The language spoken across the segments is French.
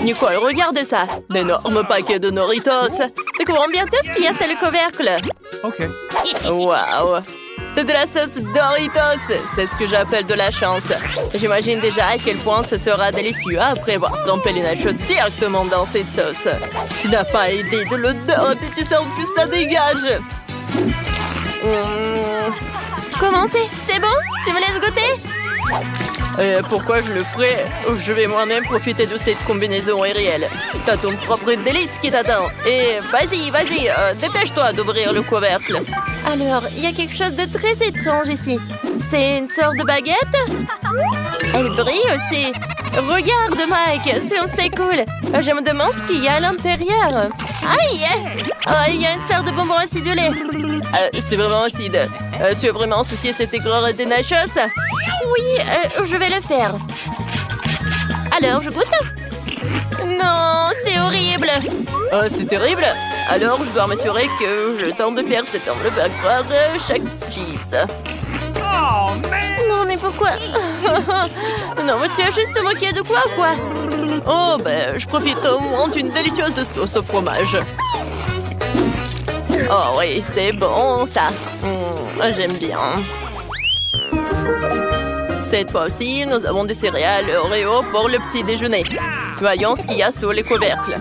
Nicole, regarde ça. L'énorme paquet de Doritos. Découvrons bientôt ce qu'il y a sur le couvercle. OK. Waouh! C'est de la sauce Doritos! C'est ce que j'appelle de la chance. J'imagine déjà à quel point ce sera délicieux après avoir trempé les nachos directement dans cette sauce. Tu n'as pas idée de l'odeur et puis tu sens que ça dégage. Comment c'est? C'est bon? Tu me laisses goûter? Pourquoi je le ferais? Je vais moi-même profiter de cette combinaison aérienne. T'as ton propre délice qui t'attend. Et vas-y, dépêche-toi d'ouvrir le couvercle. Alors, il y a quelque chose de très étrange ici. C'est une sorte de baguette? Elle brille aussi. Regarde, Mike, c'est cool. Je me demande ce qu'il y a à l'intérieur. Aïe! Oh, il y a une sorte de bonbon acidulé. C'est vraiment acide. Tu as vraiment associé cette aigreur des nachos? Oui, je vais le faire. Alors, je goûte? Non, c'est horrible. Oh, c'est terrible. Alors, je dois m'assurer que je tente de faire cette enveloppe à croire chaque chips. Non, mais pourquoi? Non, mais tu as juste te moqué de quoi? Oh, ben, je profite au moins d'une délicieuse sauce au fromage. Oh oui, c'est bon, ça. J'aime bien. Cette fois aussi, nous avons des céréales Oreo pour le petit déjeuner. Voyons ce qu'il y a sous les couvercles.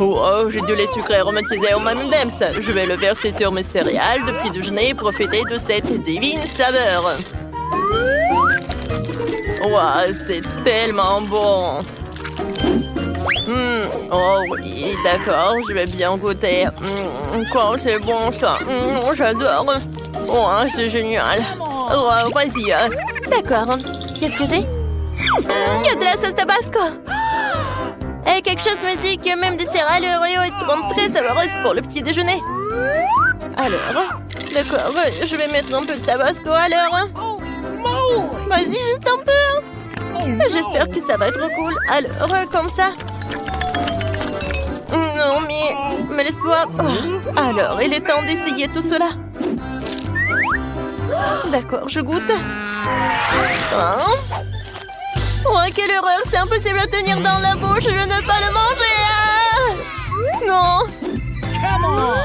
Oh, j'ai du lait sucré aromatisé au M&M's. Je vais le verser sur mes céréales de petit déjeuner et profiter de cette divine saveur. Wow, c'est tellement bon. Oh oui, d'accord, je vais bien goûter. Quoi, c'est bon ça. J'adore. Oh, c'est génial. Oh, vas-y. D'accord. Qu'est-ce que j'ai? Il y a de la sauce tabasco. Et quelque chose me dit que même des céréales Oreo seront très savoreuses pour le petit déjeuner. Alors, d'accord, je vais mettre un peu de tabasco alors. Vas-y, juste un peu. J'espère que ça va être cool. Alors, comme ça. Non, mais laisse-moi. Oh. Alors, il est temps d'essayer tout cela. D'accord, je goûte. Hein? Oh, quelle horreur! C'est impossible à tenir dans la bouche. Je ne peux pas le manger. Non.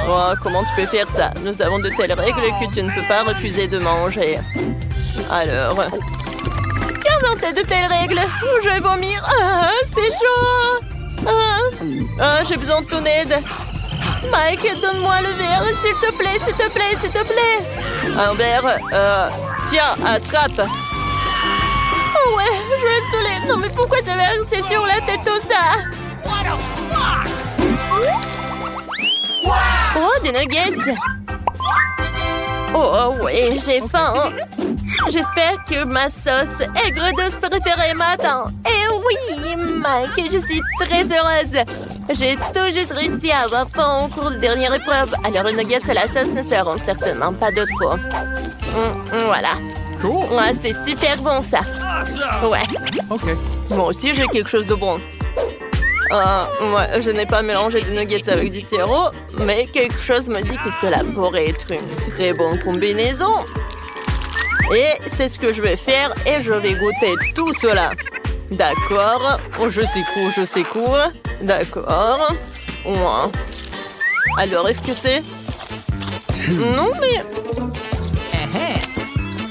Oh, comment tu peux faire ça? Nous avons de telles règles que tu ne peux pas refuser de manger. Alors... Qui a inventé de telles règles? Je vais vomir. Ah, c'est chaud. J'ai besoin de ton aide. Mike, donne-moi le verre, s'il te plaît, s'il te plaît, s'il te plaît. Un verre, tiens, attrape. Oh ouais, je vais me saouler. Non mais pourquoi tu avais versé sur la tête tout ça? Oh, des nuggets. Oh ouais, j'ai faim. J'espère que ma sauce aigre douce préférée m'attend. Et oui, Mike, je suis très heureuse. J'ai tout juste réussi à avoir faim au cours de dernière épreuve. Alors les nuggets et la sauce ne seront certainement pas de trop. Voilà. Cool. Ouais, c'est super bon ça. Ouais. OK. Moi aussi, j'ai quelque chose de bon. Ouais, je n'ai pas mélangé de nuggets avec du sirop, mais quelque chose me dit que cela pourrait être une très bonne combinaison. Et c'est ce que je vais faire et je vais goûter tout cela. D'accord. Oh, je secoue. D'accord. Ouais. Alors, est-ce que c'est... Non, mais...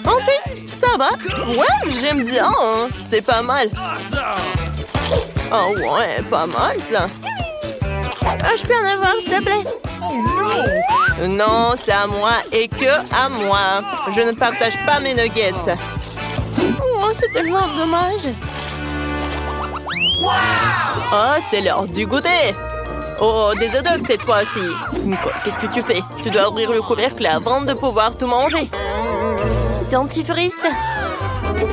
En fait, ça va. Ouais, j'aime bien. C'est pas mal. Oh ouais, pas mal ça. Je peux en avoir, s'il te plaît? Non, c'est à moi et que à moi. Je ne partage pas mes nuggets. Oh, c'est tellement dommage. Oh, c'est l'heure du goûter. Oh, des hot dogs cette fois-ci. Nicole, qu'est-ce que tu fais? Tu dois ouvrir le couvercle avant de pouvoir tout manger. Dentifrice.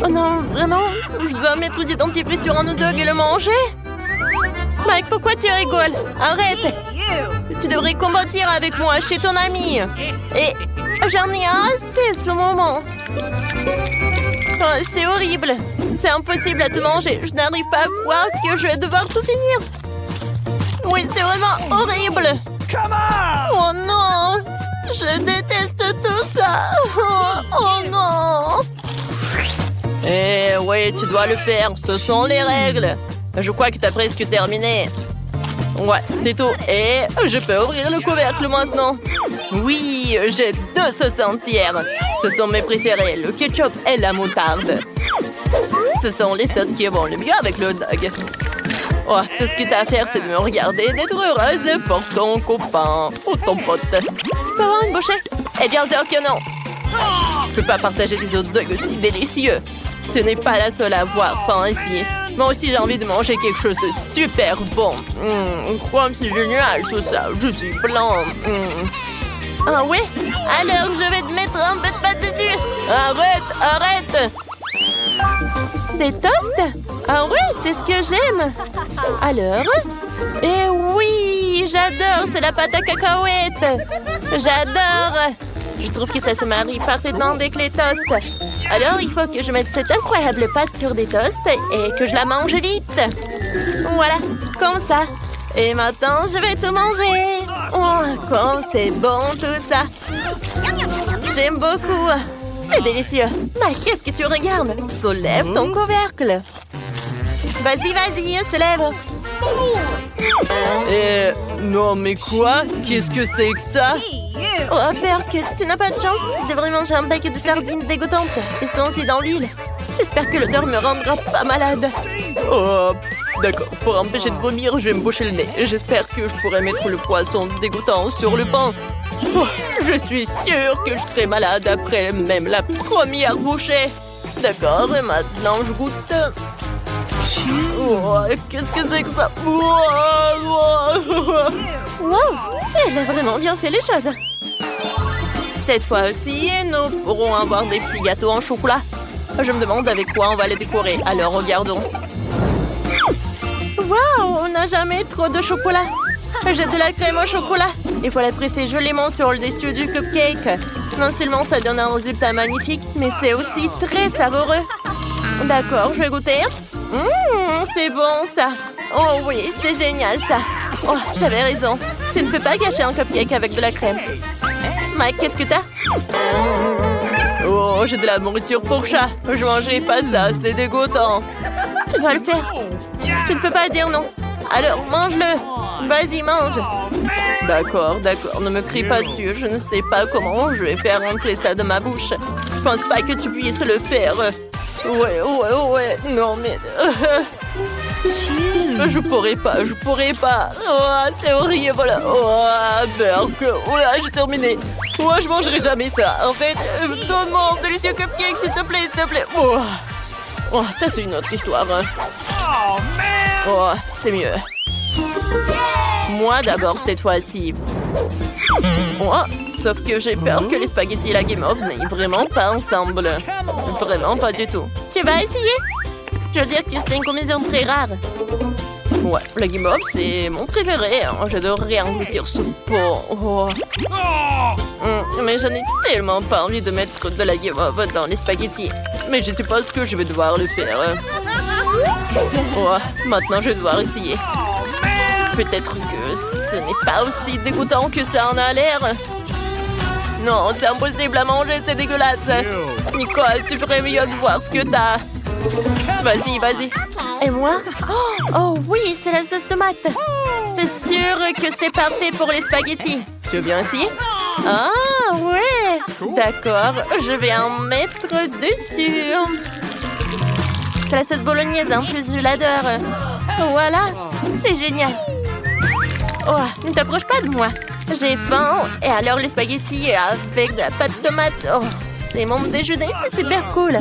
Oh non, vraiment? Je dois mettre du dentifrice sur un hot dog et le manger? Mike, pourquoi tu rigoles? Arrête! Tu devrais combattre avec moi chez ton ami. Et j'en ai assez de ce moment. Oh, c'est horrible. C'est impossible à te manger. Je n'arrive pas à croire que je vais devoir tout finir. Oui, c'est vraiment horrible. Oh non! Je déteste tout ça. Oh non! Eh oui, tu dois le faire. Ce sont les règles. Je crois que t'as presque terminé. Ouais, c'est tout. Et je peux ouvrir le couvercle maintenant. Oui, j'ai 2 sauces entières. Ce sont mes préférées, le ketchup et la moutarde. Ce sont les sauces qui vont le mieux avec le hot dog. Oh, tout ce que t'as à faire, c'est de me regarder et d'être heureuse pour ton copain ou ton pote. Tu peux avoir une bouchée? Eh bien sûr que non. Je peux pas partager des hot dogs aussi délicieux. Tu n'es pas la seule à avoir faim ici. Moi aussi, j'ai envie de manger quelque chose de super bon. Crois-moi, c'est génial tout ça. Je suis blanc. Ah ouais? Alors, je vais te mettre un peu de pâte dessus. Arrête! Des toasts? Ah oui, c'est ce que j'aime. Alors? Eh oui, j'adore, c'est la pâte à cacahuètes. J'adore. Je trouve que ça se marie parfaitement avec les toasts. Alors, il faut que je mette cette incroyable pâte sur des toasts et que je la mange vite. Voilà, comme ça. Et maintenant, je vais tout manger. Oh, comme c'est bon tout ça. J'aime beaucoup. C'est délicieux. Mais qu'est-ce que tu regardes? Soulève ton couvercle. Vas-y, se lève. Non, mais quoi? Qu'est-ce que c'est que ça? Oh, Perk, tu n'as pas de chance. Tu devrais manger un bec de sardines dégoûtantes. Ils sont aussi dans l'huile. J'espère que l'odeur me rendra pas malade. Oh, d'accord. Pour empêcher de vomir, je vais me boucher le nez. J'espère que je pourrai mettre le poisson dégoûtant sur le pain. Oh, je suis sûre que je serai malade après même la première bouchée. D'accord, et maintenant je goûte. Oh, qu'est-ce que c'est que ça? Wow, elle a vraiment bien fait les choses. Cette fois aussi, nous pourrons avoir des petits gâteaux en chocolat. Je me demande avec quoi on va les décorer. Alors regardons. Wow, on n'a jamais trop de chocolat. J'ai de la crème au chocolat. Il faut la presser joliment sur le dessus du cupcake. Non seulement ça donne un résultat magnifique, mais c'est aussi très savoureux. D'accord, je vais goûter. C'est bon ça. Oh oui, c'est génial ça. Oh, j'avais raison. Tu ne peux pas gâcher un cupcake avec de la crème. Mike, qu'est-ce que t'as? Oh, j'ai de la nourriture pour chat. Je mangerai pas ça, c'est dégoûtant. Tu dois le faire. Tu ne peux pas dire non. Alors, mange-le. Vas-y, mange. D'accord, ne me crie pas dessus. Je ne sais pas comment je vais faire rentrer ça dans ma bouche. Je pense pas que tu puisses le faire. Ouais. Non, mais... Je pourrais pas. Oh, c'est horrible. Oh, Berk. Ouais, j'ai terminé. Moi, je mangerai jamais ça. En fait, donne-moi un délicieux cupcake, s'il te plaît. Oh, ça, c'est une autre histoire. Oh, c'est mieux. Moi, d'abord, cette fois-ci. Oh, sauf que j'ai peur que les spaghettis et la guimauve n'aillent vraiment pas ensemble. Vraiment pas du tout. Tu vas essayer? Je veux dire que c'est une combinaison très rare. Ouais, la guimauve, c'est mon préféré. J'adorerais engloutir ce pot. Oh. Mais j'en ai tellement pas envie de mettre de la guimauve dans les spaghettis. Mais je suppose que je vais devoir le faire. Oh, maintenant, je vais devoir essayer. Peut-être que ce n'est pas aussi dégoûtant que ça en a l'air. Non, c'est impossible à manger, c'est dégueulasse. Nicole, tu ferais mieux de voir ce que t'as. Vas-y. Et moi? Oh oui, c'est la sauce tomate. C'est sûr que c'est parfait pour les spaghettis. Tu veux bien essayer? Ah ouais. D'accord, je vais en mettre dessus. C'est la sauce bolognaise, en plus je l'adore. Voilà, c'est génial. Oh, ne t'approche pas de moi. J'ai faim. Et alors les spaghettis avec de la pâte tomate. Oh, c'est mon déjeuner, c'est super cool.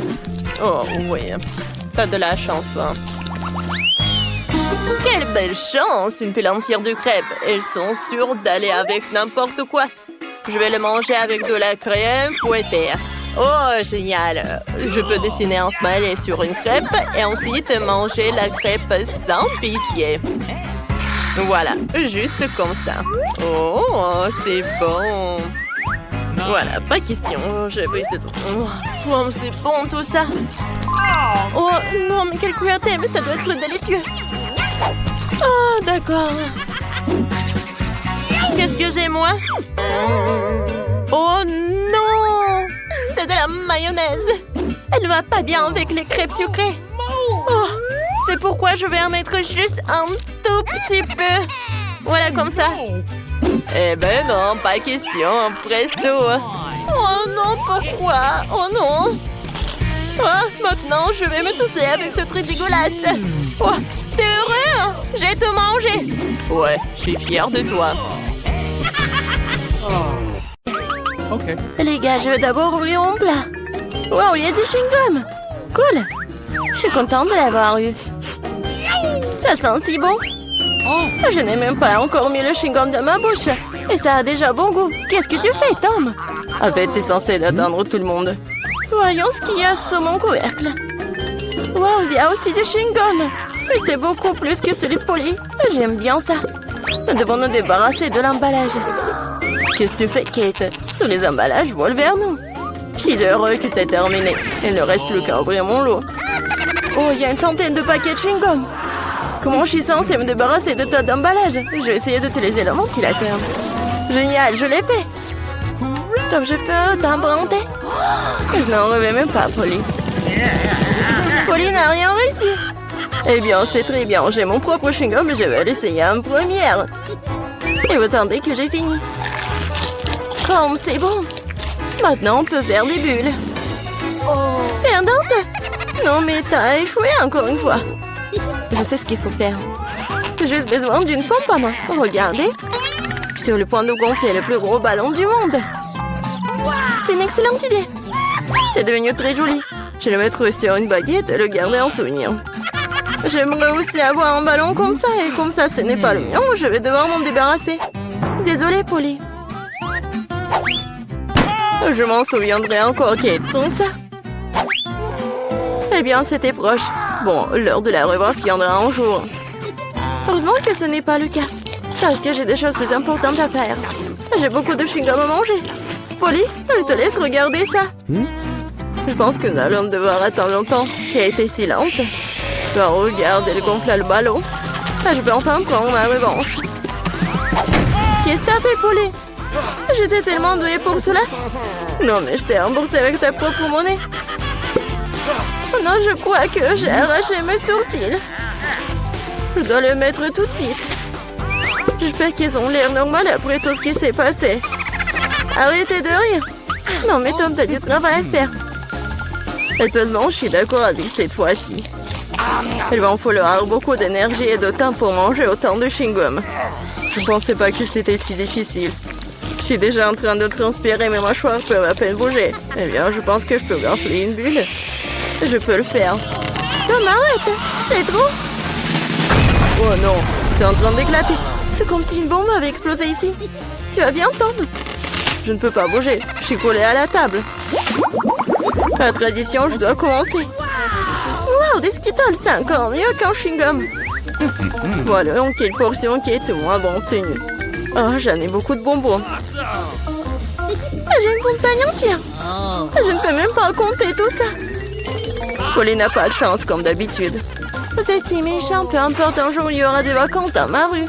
Oh oui, t'as de la chance, toi. Quelle belle chance, une pile entière de crêpes. Elles sont sûres d'aller avec n'importe quoi. Je vais le manger avec de la crème fouettée. Oh, génial. Je peux dessiner un smiley sur une crêpe et ensuite manger la crêpe sans pitié. Voilà, juste comme ça. Oh, c'est bon. Voilà, pas question. Je vais essayer de... Oh, c'est bon tout ça. Oh non, mais quelle cruauté, mais ça doit être délicieux. Oh, d'accord. Qu'est-ce que j'ai, moi? Oh non! C'est de la mayonnaise. Elle ne va pas bien avec les crêpes sucrées. Oh, C'est pourquoi je vais en mettre juste un tout petit peu. Voilà, comme ça. Eh ben non, pas question, presto. Oh non, pourquoi? Oh non. Ah, maintenant, je vais me tousser avec ce truc dégueulasse. Oh, t'es heureux, hein? J'ai tout mangé. Ouais, je suis fière de toi. Ok. Les gars, je vais d'abord ouvrir mon plat. Wow, il y a du chewing-gum. Cool. Je suis contente de l'avoir eu. Ça sent si bon. Je n'ai même pas encore mis le chewing-gum dans ma bouche. Et ça a déjà bon goût. Qu'est-ce que tu fais, Tom? En fait, t'es censé atteindre tout le monde. Voyons ce qu'il y a sur mon couvercle. Wow, il y a aussi du chewing-gum. Mais c'est beaucoup plus que celui de Polly. J'aime bien ça. Nous devons nous débarrasser de l'emballage. Qu'est-ce que tu fais, Kate? Tous les emballages volent vers nous. Je suis heureux que t'aies terminé. Il ne reste plus qu'à ouvrir mon lot. Oh, il y a une centaine de paquets de chewing-gum. Comment je suis censée me débarrasser de tas d'emballage? Je vais essayer d'utiliser le ventilateur. Génial, je l'ai fait. Donc je peux t'emprunter? Je n'en rêvais même pas, Polly. Polly n'a rien réussi. Eh bien, c'est très bien. J'ai mon propre chewing-gum et je vais l'essayer en première. Et vous attendez que j'ai fini. Comme c'est bon. Maintenant, on peut faire des bulles. Perdante? Non, mais t'as échoué encore une fois. Je sais ce qu'il faut faire. J'ai juste besoin d'une pompe à main. Regardez. Je suis sur le point de gonfler le plus gros ballon du monde. C'est une excellente idée. C'est devenu très joli. Je vais le mettre sur une baguette et le garder en souvenir. J'aimerais aussi avoir un ballon comme ça. Et comme ça, ce n'est pas le mien, je vais devoir m'en débarrasser. Désolée, Polly. Je m'en souviendrai encore, Kate. Comme ça. Eh bien, c'était proche. Bon, l'heure de la revanche viendra un jour. Heureusement que ce n'est pas le cas. Parce que j'ai des choses plus importantes à faire. J'ai beaucoup de chewing-gum à manger. Polly, je te laisse regarder ça. Je pense que nous allons devoir attendre longtemps. Kate est si lente. Bah, regarde, elle gonfle le ballon. Je peux enfin prendre ma revanche. Qu'est-ce que t'as fait, Polly? J'étais tellement douée pour cela. Non, mais je t'ai remboursé avec ta propre monnaie. Oh non, je crois que j'ai arraché mes sourcils. Je dois le mettre tout de suite. J'espère qu'ils ont l'air normal après tout ce qui s'est passé. Arrêtez de rire. Non, mais Tom, t'as du travail à faire. Étonnamment, je suis d'accord avec cette fois-ci. Il va en falloir beaucoup d'énergie et de temps pour manger autant de chewing-gum. Je ne pensais pas que c'était si difficile. Je suis déjà en train de transpirer, mes mâchoires peuvent à peine bouger. Eh bien, je pense que je peux gonfler une bulle. Je peux le faire. Tom, arrête! C'est trop! Oh non, c'est en train d'éclater. C'est comme si une bombe avait explosé ici. Tu vas bien, Tom? Je ne peux pas bouger. Je suis collée à la table. La tradition, je dois commencer. Wow, des Skittles, c'est encore mieux qu'un chewing-gum. Voilà, quelle portion qui est moins bon obtenue. Oh, j'en ai beaucoup de bonbons. J'ai une montagne entière. Je ne peux même pas compter tout ça. Polly n'a pas de chance, comme d'habitude. Vous êtes si méchant, peu importe, un jour il y aura des vacances dans ma rue.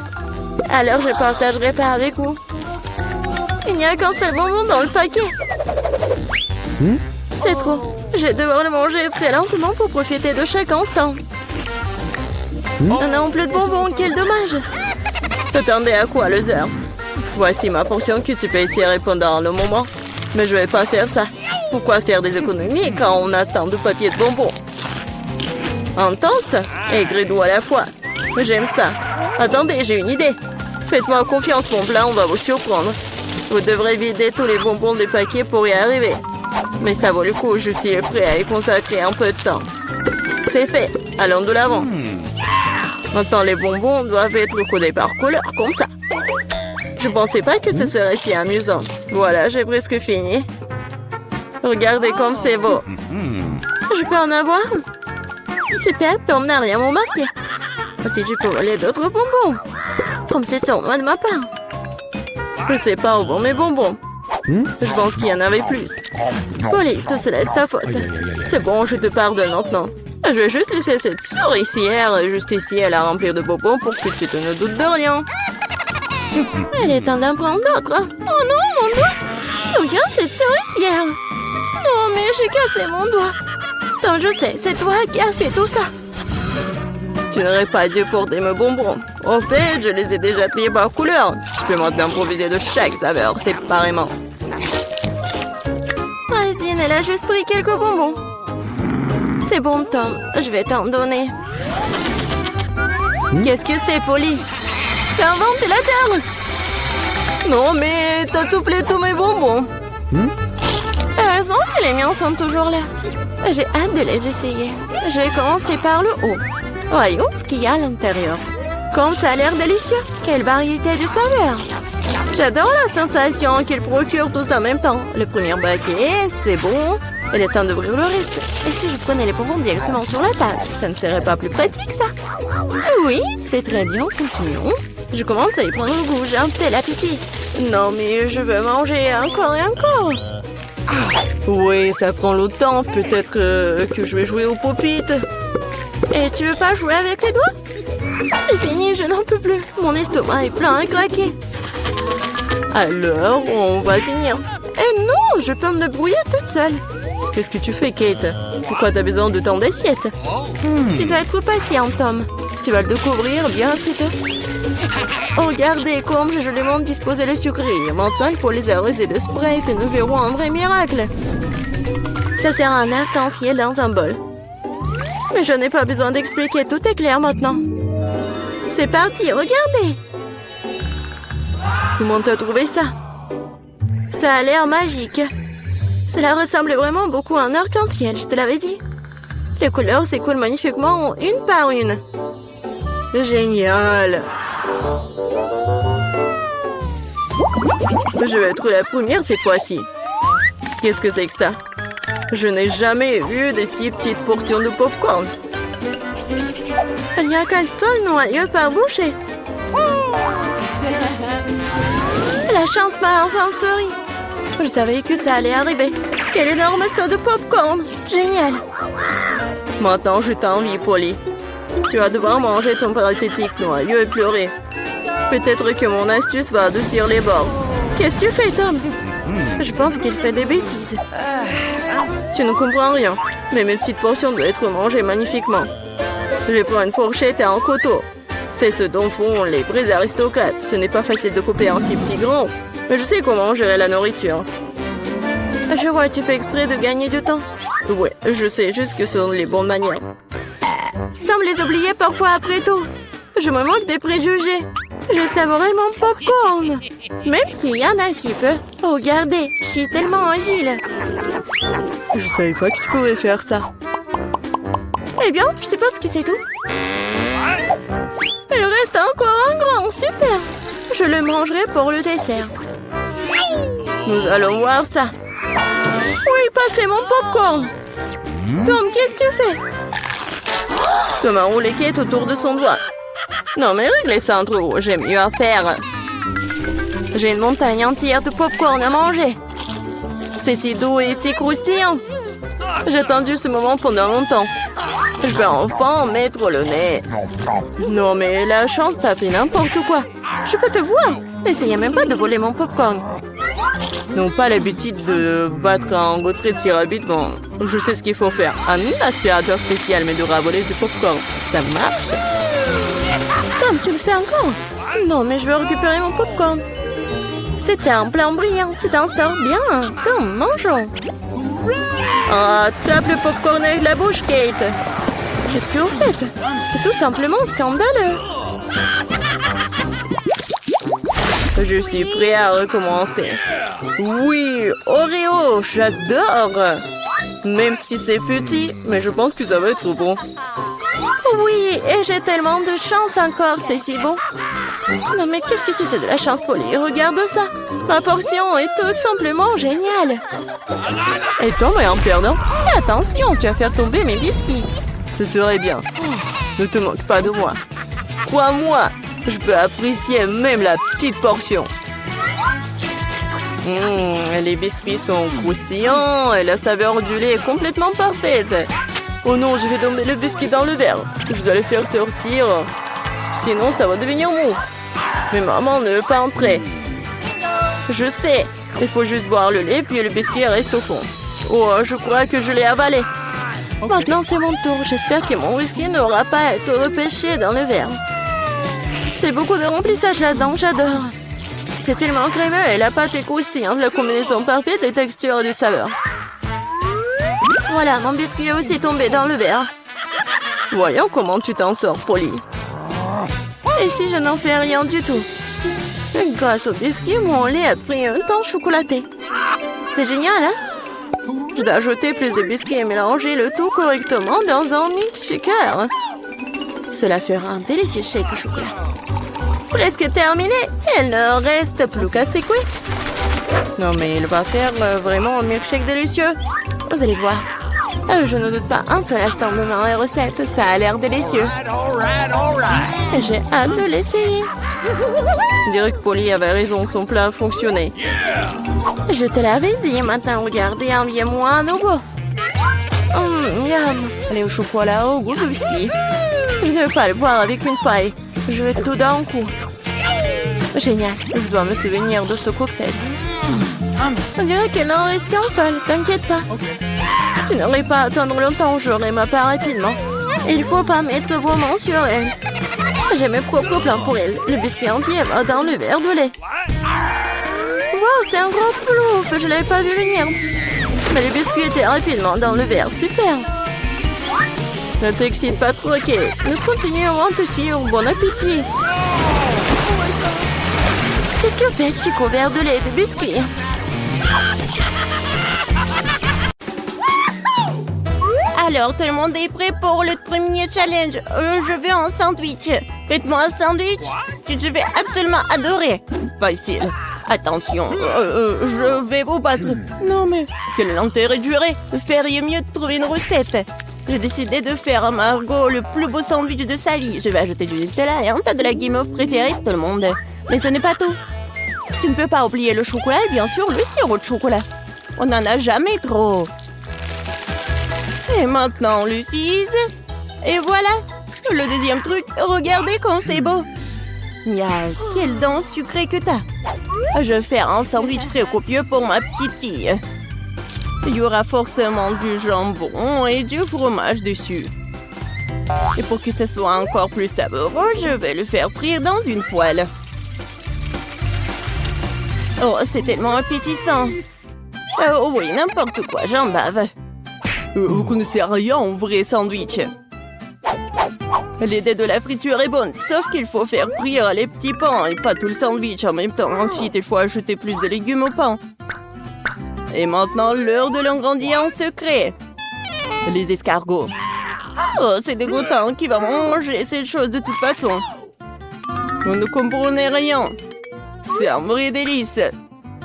Alors je partagerai pas avec vous. Il n'y a qu'un seul bonbon dans le paquet. C'est trop. Je vais devoir le manger très lentement pour profiter de chaque instant. On a plus de bonbons, quel dommage. T'attendais à quoi, Loser? Voici ma portion que tu peux étirer pendant le moment. Mais je vais pas faire ça. Pourquoi faire des économies quand on a tant de papier de bonbons? Intense et gris-doux à la fois. J'aime ça. Attendez, j'ai une idée. Faites-moi confiance, mon plat, on va vous surprendre. Vous devrez vider tous les bonbons des paquets pour y arriver. Mais ça vaut le coup, je suis prêt à y consacrer un peu de temps. C'est fait, allons de l'avant. Maintenant, les bonbons doivent être codés par couleur, comme ça. Je pensais pas que ce serait si amusant. Voilà, j'ai presque fini. Regardez comme c'est beau. Je peux en avoir? Super, Tom n'a rien remarqué. Si tu peux voler d'autres bonbons. Comme c'est sur moi de ma part. Je sais pas où vont mes bonbons. Je pense qu'il y en avait plus. Polly, tout cela est de ta faute. C'est bon, je te pardonne maintenant. Je vais juste laisser cette souricière juste ici à la remplir de bonbons pour que tu te ne doutes de rien. Elle est temps d'en prendre d'autres. Oh non, mon doigt! Regarde cette souricière. Non, mais j'ai cassé mon doigt. Donc je sais, c'est toi qui as fait tout ça. Tu n'aurais pas dû porter mes bonbons. Au fait, je les ai déjà triés par couleur. Je peux maintenant profiter de chaque saveur séparément. Christine, elle a juste pris quelques bonbons. C'est bon, Tom. Je vais t'en donner. Qu'est-ce que c'est, Polly? C'est un ventilateur! Non, mais t'as soufflé tous mes bonbons. Heureusement que les miens sont toujours là. J'ai hâte de les essayer. Je vais commencer par le haut. Voyons ce qu'il y a à l'intérieur. Comme ça a l'air délicieux. Quelle variété de saveurs. J'adore la sensation qu'il procure tous en même temps. Le premier baquet, c'est bon. Il est temps d'ouvrir le reste. Et si je prenais les bonbons directement sur la table, ça ne serait pas plus pratique, ça? Oui, c'est très bien. Continuons. Je commence à y prendre le goût. J'ai un tel appétit. Non, mais je veux manger encore et encore. Oui, ça prend le temps. Peut-être que je vais jouer au pop-it. Et tu veux pas jouer avec les doigts? C'est fini, je n'en peux plus. Mon estomac est plein à craquer. Alors, on va finir. Eh non, je peux me débrouiller toute seule. Qu'est-ce que tu fais, Kate? Pourquoi t'as besoin de tant d'assiettes? Tu dois être patient, Tom. Tu vas le découvrir bien assez tôt. Oh, regardez comme je lui montre disposer les sucreries. Maintenant, il faut les arroser de Sprite et nous verrons un vrai miracle. Ça sert à un arc-en-ciel dans un bol. Mais je n'ai pas besoin d'expliquer, tout est clair maintenant. C'est parti, regardez. Comment t'as trouvé ça? Ça a l'air magique. Cela ressemble vraiment beaucoup à un arc-en-ciel, je te l'avais dit. Les couleurs s'écoulent magnifiquement une par une. Génial! Je vais être la première cette fois-ci. Qu'est-ce que c'est que ça? Je n'ai jamais vu de si petites portions de popcorn. Il n'y a qu'un seul noyau par bouchée. La chance m'a enfin souri. Je savais que ça allait arriver. Quel énorme saut de popcorn! Génial! Maintenant, je t'envie, Polly. Tu vas devoir manger ton pathétique noyau et pleurer. Peut-être que mon astuce va adoucir les bords. Qu'est-ce que tu fais, Tom? Je pense qu'il fait des bêtises. Tu ne comprends rien, mais mes petites portions doivent être mangées magnifiquement. Je prends une fourchette et un couteau. C'est ce dont font les vrais aristocrates. Ce n'est pas facile de couper un si petit grain, mais je sais comment gérer la nourriture. Je vois, tu fais exprès de gagner du temps. Ouais, je sais juste que ce sont les bonnes manières. Tu sembles les oublier parfois après tout. Je me moque des préjugés. Je savourais mon popcorn. Même s'il y en a si peu. Oh, regardez, je suis tellement agile. Je savais pas que tu pouvais faire ça. Eh bien, je suppose que c'est tout. Il reste encore un grand, super. Je le mangerai pour le dessert. Nous allons voir ça. Oui, passez mon popcorn. Tom, qu'est-ce que tu fais? Tom a roulé Kate autour de son doigt. Non, mais réglez ça entre vous, j'ai mieux à faire. J'ai une montagne entière de popcorn à manger. C'est si doux et si croustillant. J'ai attendu ce moment pendant longtemps. Je vais enfin mettre le nez. Non, mais la chance t'a fait n'importe quoi. Je peux te voir. N'essayez même pas de voler mon popcorn. N'ont pas l'habitude de battre un gouttière si rapidement. Je sais ce qu'il faut faire. Un aspirateur spécial m'aidera à voler du popcorn. Ça marche? Tom, tu le fais encore? Non, mais je veux récupérer mon popcorn. C'était un plan brillant. Tu t'en sors bien. Tom, mangeons. Ah, tape le popcorn avec la bouche, Kate. Qu'est-ce que vous faites? C'est tout simplement scandaleux. Je suis prêt à recommencer. Oui, Oreo, j'adore. Même si c'est petit, mais je pense que ça va être bon. Oui, et j'ai tellement de chance encore, c'est si bon. Non mais qu'est-ce que tu sais de la chance, Polly? Regarde ça. Ma portion est tout simplement géniale. Et Tom est un perdant. Attention, tu vas faire tomber mes biscuits. Ce serait bien. Ne te moque pas de moi. Crois-moi, je peux apprécier même la petite portion. Les biscuits sont croustillants et la saveur du lait est complètement parfaite. Oh non, je vais tomber le biscuit dans le verre. Je dois le faire sortir. Sinon, ça va devenir mou. Mais maman ne veut pas entrer. Je sais. Il faut juste boire le lait, puis le biscuit reste au fond. Oh, je crois que je l'ai avalé. Maintenant, c'est mon tour. J'espère que mon whisky n'aura pas à être repêché dans le verre. C'est beaucoup de remplissage là-dedans, j'adore. C'est tellement crémeux et la pâte est croustillante, la combinaison parfaite des textures et de saveurs. Voilà, mon biscuit est aussi tombé dans le verre. Voyons comment tu t'en sors, Polly. Et si je n'en fais rien du tout? Grâce au biscuit, mon lait a pris un temps chocolaté. C'est génial, hein? Je dois ajouter plus de biscuits et mélanger le tout correctement dans un milkshaker. Cela fera un délicieux shake au chocolat. Presque terminé. Il ne reste plus qu'à secouer. Non, mais il va faire vraiment un milkshake délicieux. Vous allez voir. Je ne doute pas un seul instant devant les recettes. Ça a l'air délicieux. J'ai hâte de l'essayer. Je dirais que Polly avait raison, son plat a fonctionné. Je te l'avais dit, maintenant regardez, enviez-moi à nouveau. Miam. Allez au chocolat au goût de biscuit. Je ne veux pas le boire avec une paille. Je veux tout d'un coup. Génial. Je dois me souvenir de ce cocktail. On dirait qu'il n'en reste qu'un seul, t'inquiète pas. Tu n'aurais pas à attendre longtemps, j'aurai ma part rapidement. Il faut pas mettre vos mains sur elle. J'ai mes propres plans pour elle. Le biscuit entier va dans le verre de lait. Wow, c'est un gros plouf, je l'avais pas vu venir. Mais le biscuit était rapidement dans le verre, super. Ne t'excite pas trop, ok. Nous continuerons à te suivre, bon appétit. Qu'est-ce que fait Chico, verre de lait et de biscuit? Alors, tout le monde est prêt pour le premier challenge. Je veux un sandwich. Faites-moi un sandwich que je vais absolument adorer. Facile. Attention, je vais vous battre. Non mais, quel est l'intérêt de jurer? Vous feriez mieux de trouver une recette. J'ai décidé de faire à Margot le plus beau sandwich de sa vie. Je vais ajouter du Nutella et un tas de la guimauve préférée de tout le monde. Mais ce n'est pas tout. Tu ne peux pas oublier le chocolat et bien sûr le sirop de chocolat. On n'en a jamais trop. Et maintenant, le fizz. Et voilà. Le deuxième truc, regardez comme c'est beau. Miaou, quelle dent sucrée que t'as. Je vais faire un sandwich très copieux pour ma petite fille. Il y aura forcément du jambon et du fromage dessus. Et pour que ce soit encore plus savoureux, je vais le faire frire dans une poêle. Oh, c'est tellement appétissant. Oh oui, n'importe quoi, j'en bave. Vous connaissez rien en vrai sandwich. L'idée de la friture est bonne, sauf qu'il faut faire frire les petits pains et pas tout le sandwich en même temps. Ensuite, il faut ajouter plus de légumes au pain. Et maintenant, l'heure de l'ingrédient secret. Les escargots. Oh, c'est dégoûtant. Qui va manger cette chose de toute façon? Vous ne comprenez rien. C'est un vrai délice.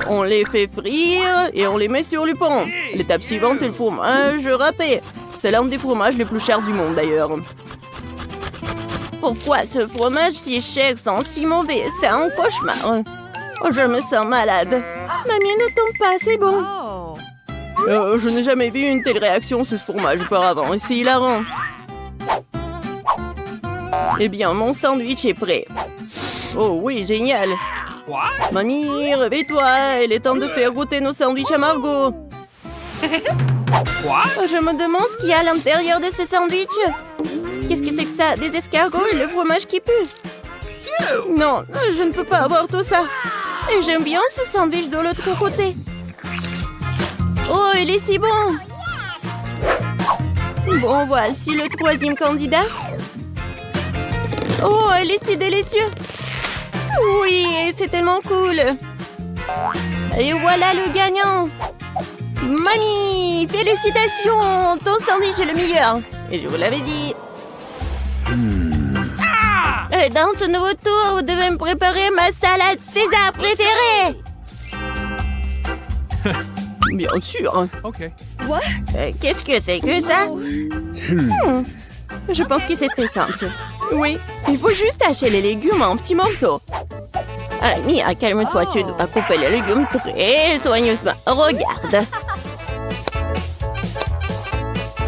On les fait frire et on les met sur le pain. L'étape suivante est le fromage râpé. C'est l'un des fromages les plus chers du monde d'ailleurs. Pourquoi ce fromage si cher sent si mauvais? C'est un cauchemar. Oh, je me sens malade. Mamie, ne tombe pas, c'est bon. Je n'ai jamais vu une telle réaction sur ce fromage auparavant. C'est hilarant. Eh bien, mon sandwich est prêt. Oh oui, génial. Mamie, réveille-toi. Il est temps de faire goûter nos sandwichs à Margot. Je me demande ce qu'il y a à l'intérieur de ce sandwich. Qu'est-ce que c'est que ça? Des escargots et le fromage qui pue? Non, je ne peux pas avoir tout ça. Et j'aime bien ce sandwich de l'autre côté. Oh, il est si bon. Bon, voici le troisième candidat. Oh, il est si délicieux. Oui, c'est tellement cool. Et voilà le gagnant. Mamie, félicitations. Ton sandwich est le meilleur. Et je vous l'avais dit. Dans ce nouveau tour, vous devez me préparer ma salade César préférée. Bien sûr. Ok. Quoi? Qu'est-ce que c'est que ça? Je pense que c'est très simple. Oui, il faut juste hacher les légumes en petits morceaux. Mia, calme-toi, tu dois couper les légumes très soigneusement. Regarde.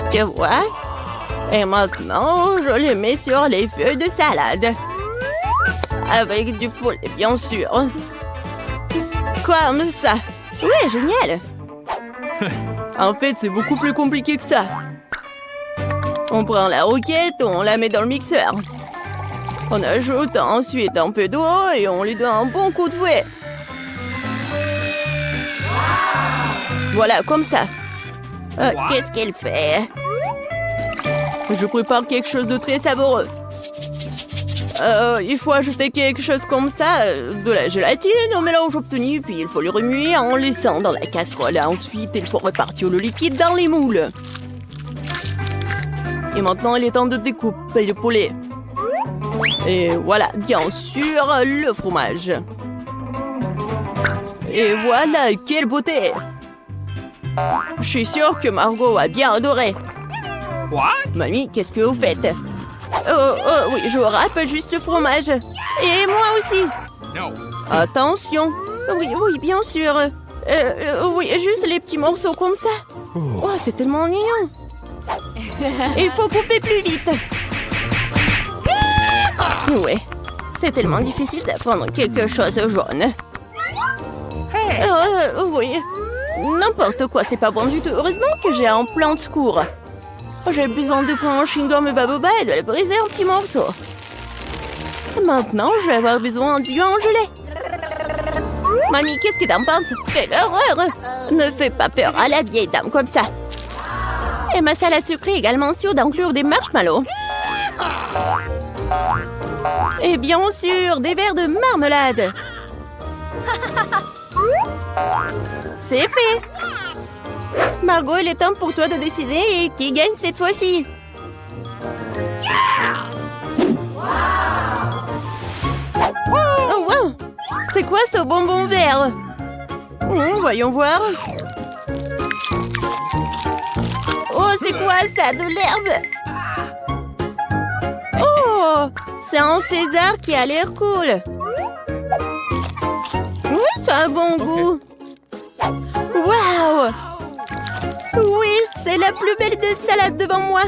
Tu vois? Et maintenant, je les mets sur les feuilles de salade. Avec du poulet, bien sûr. Comme ça. Oui, génial. En fait, c'est beaucoup plus compliqué que ça. On prend la roquette, on la met dans le mixeur. On ajoute ensuite un peu d'eau et on lui donne un bon coup de fouet. Voilà, comme ça. Qu'est-ce qu'elle fait? Je prépare quelque chose de très savoureux. Il faut ajouter quelque chose comme ça, de la gélatine au mélange obtenu, puis il faut le remuer en laissant dans la casserole. Ensuite, il faut répartir le liquide dans les moules. Et maintenant, il est temps de découper le poulet. Et voilà, bien sûr, le fromage. Et voilà, quelle beauté! Je suis sûre que Margot a bien adoré. What? Mamie, qu'est-ce que vous faites? Oui, je râpe juste le fromage. Et moi aussi. No. Attention. Oui, bien sûr. Oui, juste les petits morceaux comme ça. Oh, c'est tellement mignon. Il faut couper plus vite. Ouais, c'est tellement difficile d'apprendre quelque chose jaune. Oui, n'importe quoi, c'est pas bon du tout. Heureusement que j'ai un plan de secours. J'ai besoin de prendre un chewing-gum baboba et de le briser en petits morceaux. Maintenant, je vais avoir besoin du en gelée. Mamie, qu'est-ce que t'en penses? Quelle horreur! Ne fais pas peur à la vieille dame comme ça. Et ma salade sucrée est également sûre d'inclure des marshmallows. Et bien sûr, des verres de marmelade. C'est fait. Margot, il est temps pour toi de décider qui gagne cette fois-ci. Oh wow! C'est quoi ce bonbon vert? Voyons voir. Oh, c'est quoi ça? De l'herbe? Oh! C'est un César qui a l'air cool. Oui, ça a un bon goût. Waouh! Oui, c'est la plus belle de salade devant moi.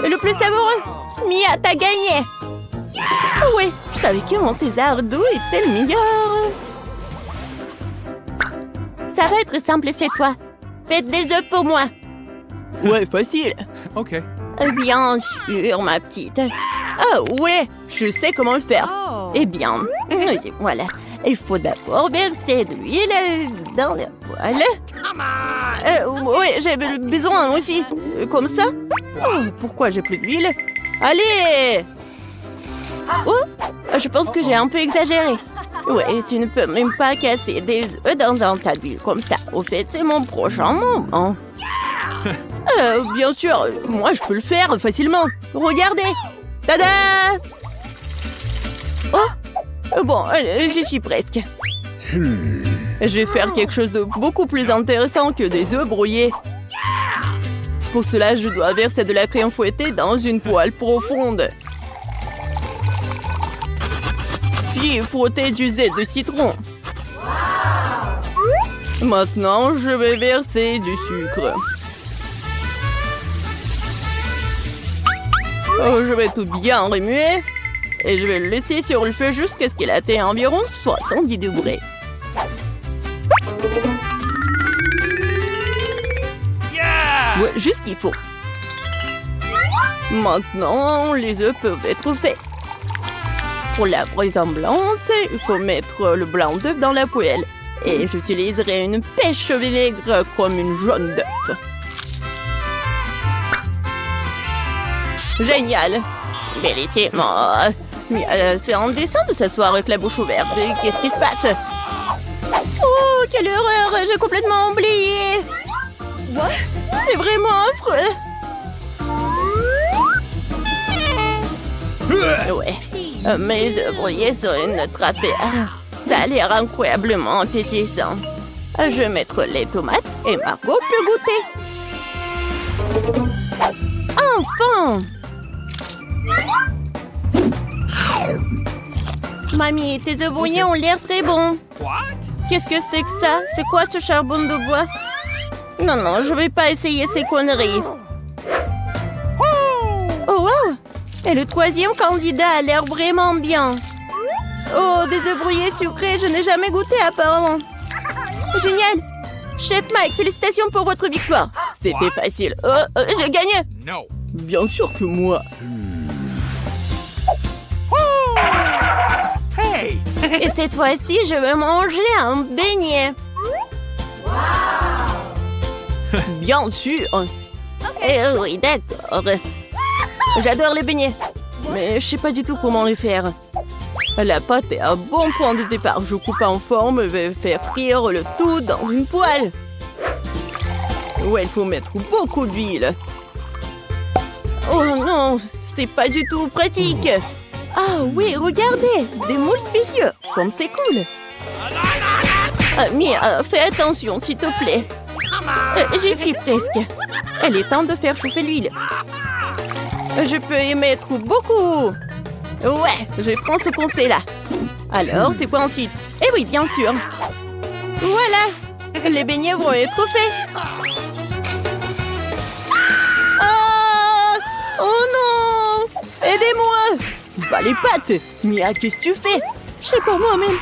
Et le plus savoureux. Mia, t'as gagné. Oui, je savais que mon César doux était le meilleur. Ça va être simple cette fois. Faites des œufs pour moi. Ouais, facile. OK. Bien sûr, ma petite. Ah ouais, je sais comment le faire. Eh bien, voilà. Il faut d'abord verser de l'huile dans le poêle. Oui, j'ai besoin aussi. Comme ça. Oh, pourquoi j'ai plus d'huile? Allez! Oh, je pense que j'ai un peu exagéré. Ouais, tu ne peux même pas casser des œufs dans un tas d'huile comme ça. Au fait, c'est mon prochain moment. Bien sûr, moi je peux le faire facilement. Regardez! Tada! Oh! Bon, j'y suis presque. Je vais faire quelque chose de beaucoup plus intéressant que des œufs brouillés. Pour cela, je dois verser de la crème fouettée dans une poêle profonde. Puis frotter du zeste de citron. Maintenant, je vais verser du sucre. Je vais tout bien remuer. Et je vais le laisser sur le feu jusqu'à ce qu'il atteigne environ 70 degrés. Yeah! Ouais, juste ce qu'il faut. Maintenant, les œufs peuvent être faits. Pour la ressemblance, il faut mettre le blanc d'œuf dans la poêle. Et j'utiliserai une pêche au vinaigre comme une jaune d'œuf. Génial! Bellissimo! C'est indécent de s'asseoir avec la bouche ouverte. Qu'est-ce qui se passe? Oh, quelle horreur! J'ai complètement oublié! C'est vraiment affreux! Ouais, mes œufs brouillés sont une autre affaire. Ça a l'air incroyablement appétissant. Je vais mettre les tomates et Margot peut goûter. Enfin! Mamie, tes œufs brouillés ont l'air très bons. What? Qu'est-ce que c'est que ça? C'est quoi ce charbon de bois? Non, je vais pas essayer ces conneries. Oh, wow! Et le troisième candidat a l'air vraiment bien. Oh, des œufs brouillés sucrés, je n'ai jamais goûté apparemment. Génial! Chef Mike, félicitations pour votre victoire. C'était facile. J'ai gagné. No. Bien sûr que moi. Hey! Et cette fois-ci, je veux manger un beignet. Bien sûr. Oui, d'accord. J'adore les beignets. Mais je sais pas du tout comment les faire. La pâte est à bon point de départ. Je coupe en forme et vais faire frire le tout dans une poêle. Ouais, il faut mettre beaucoup d'huile. Oh non, c'est pas du tout pratique. Ah oui, regardez, des moules spéciaux. Comme c'est cool. Mia, fais attention, s'il te plaît. J'y suis presque. Il est temps de faire chauffer l'huile. Je peux y mettre beaucoup. Ouais, je prends ce conseil-là. Alors, c'est quoi ensuite? Eh oui, bien sûr. Voilà, les beignets vont être faits. Ah! Oh non! Aidez-moi! Bah les pâtes! Mia, qu'est-ce que tu fais? Je sais pas moi-même.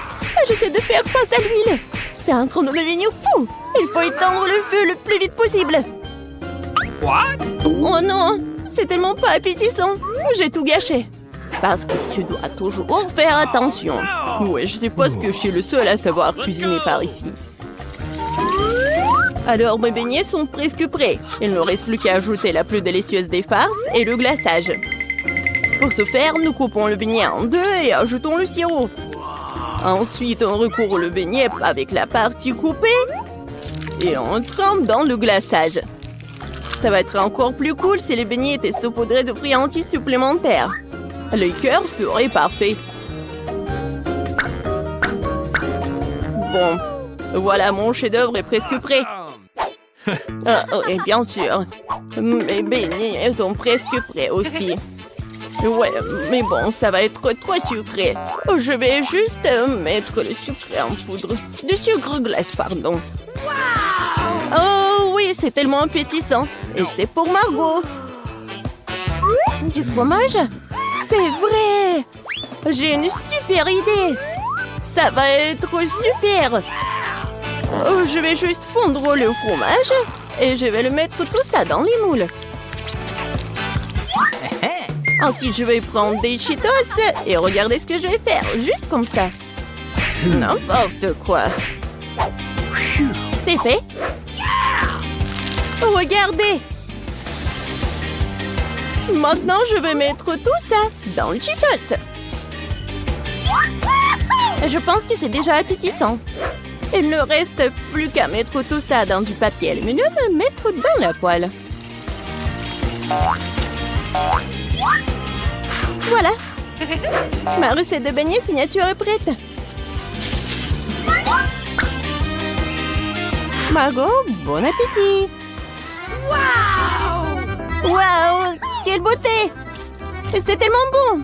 J'essaie de faire face à l'huile. C'est un chrono de génie fou. Il faut éteindre le feu le plus vite possible. What? Oh non! C'est tellement pas appétissant. J'ai tout gâché. Parce que tu dois toujours faire attention. Ouais, je suppose que je suis le seul à savoir cuisiner par ici. Alors, mes beignets sont presque prêts. Il ne reste plus qu'à ajouter la plus délicieuse des farces et le glaçage. Pour ce faire, nous coupons le beignet en deux et ajoutons le sirop. Ensuite, on recouvre le beignet avec la partie coupée et on trempe dans le glaçage. Ça va être encore plus cool si les beignets étaient saupoudrés de friandises supplémentaires. Le cœur serait parfait. Bon, voilà, mon chef-d'œuvre est presque prêt. Et bien sûr, mes beignets sont presque prêts aussi. Ouais, mais bon, ça va être trop sucré. Je vais juste mettre le sucre en poudre. Du sucre glace, pardon. Oh oui, c'est tellement appétissant. Et c'est pour Margot. Du fromage? C'est vrai! J'ai une super idée! Ça va être super! Je vais juste fondre le fromage et je vais le mettre tout ça dans les moules. Ensuite, je vais prendre des Cheetos et regardez ce que je vais faire, juste comme ça. N'importe quoi. C'est fait. Regardez! Maintenant, je vais mettre tout ça dans le Cheetos. Je pense que c'est déjà appétissant. Il ne reste plus qu'à mettre tout ça dans du papier aluminium et mettre dans la poêle. Voilà. Ma recette de beignets signature est prête. Margot, bon appétit. Waouh, quelle beauté! C'est tellement bon!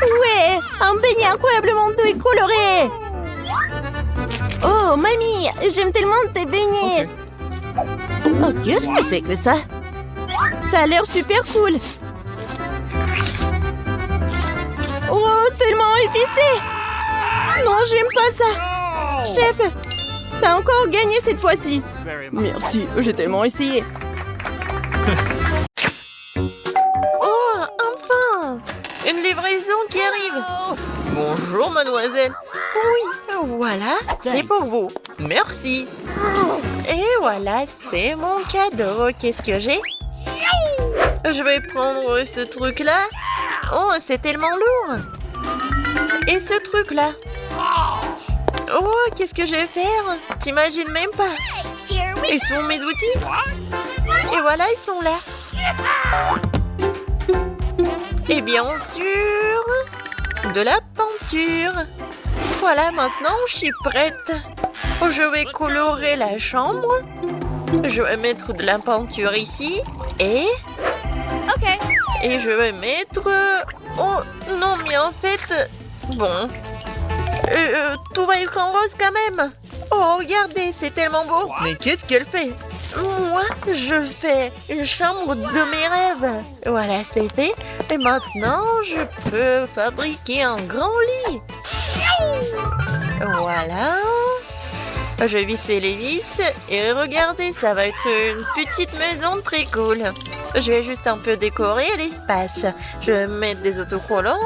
Ouais, un beignet incroyablement doux et coloré! Oh, mamie, j'aime tellement tes beignets! Okay. Oh, qu'est-ce que c'est que ça? Ça a l'air super cool! Oh, tellement épicé! Non, j'aime pas ça! Chef, t'as encore gagné cette fois-ci! Merci, j'ai tellement essayé! Une livraison qui arrive. Bonjour, mademoiselle. Oui, voilà, c'est pour vous. Merci. Et voilà, c'est mon cadeau. Qu'est-ce que j'ai? Je vais prendre ce truc-là. Oh, c'est tellement lourd. Et ce truc-là. Oh, qu'est-ce que je vais faire? T'imagines même pas. Ils sont mes outils. Et voilà, ils sont là. Et bien sûr, de la peinture. Voilà, maintenant, je suis prête. Je vais colorer la chambre. Je vais mettre de la peinture ici. Et... Ok. Et je vais mettre... Oh, non, mais en fait... Bon... tout va être en rose quand même. Oh, regardez, c'est tellement beau. Mais qu'est-ce qu'elle fait? Moi, je fais une chambre de mes rêves. Voilà, c'est fait. Et maintenant, je peux fabriquer un grand lit. Voilà. Je vais visser les vis et regardez, ça va être une petite maison très cool. Je vais juste un peu décorer l'espace. Je vais mettre des autocollants.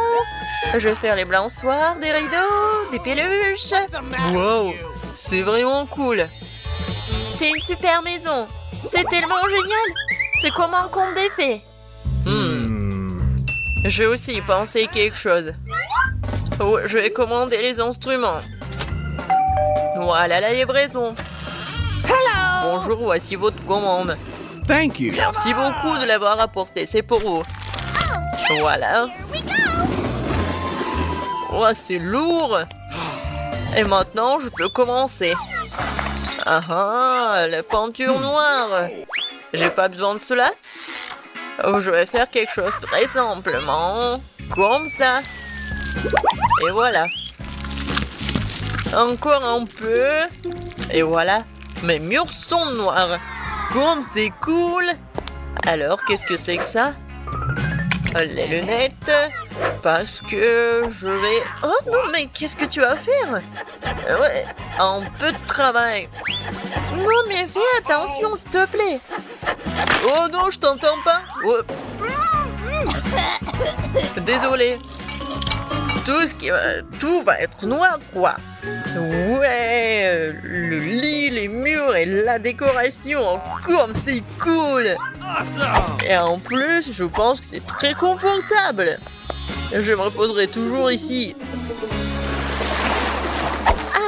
Je vais faire les balançoires, des rideaux, des peluches. Wow, c'est vraiment cool. C'est une super maison. C'est tellement génial. C'est comme un conte des fées. J'ai aussi pensé quelque chose. Oh, je vais commander les instruments. Voilà la livraison. Bonjour, voici votre commande. Thank you. Merci beaucoup de l'avoir apporté, c'est pour vous. Voilà. Oh, c'est lourd. Et maintenant, je peux commencer. Ah ah, la peinture noire. J'ai pas besoin de cela. Oh, je vais faire quelque chose très simplement. Comme ça. Et voilà. Encore un peu. Et voilà. Mes murs sont noirs. Comme c'est cool. Alors, qu'est-ce que c'est que ça? Les lunettes. Parce que je vais... Oh non, mais qu'est-ce que tu vas faire? Ouais, un peu de travail. Non, mais fais attention, s'il te plaît. Oh non, je t'entends pas. Oh. Désolé. Tout va être noir, quoi. Ouais, le lit, les murs et la décoration, comme c'est cool. Awesome. Et en plus, je pense que c'est très confortable. Je me reposerai toujours ici.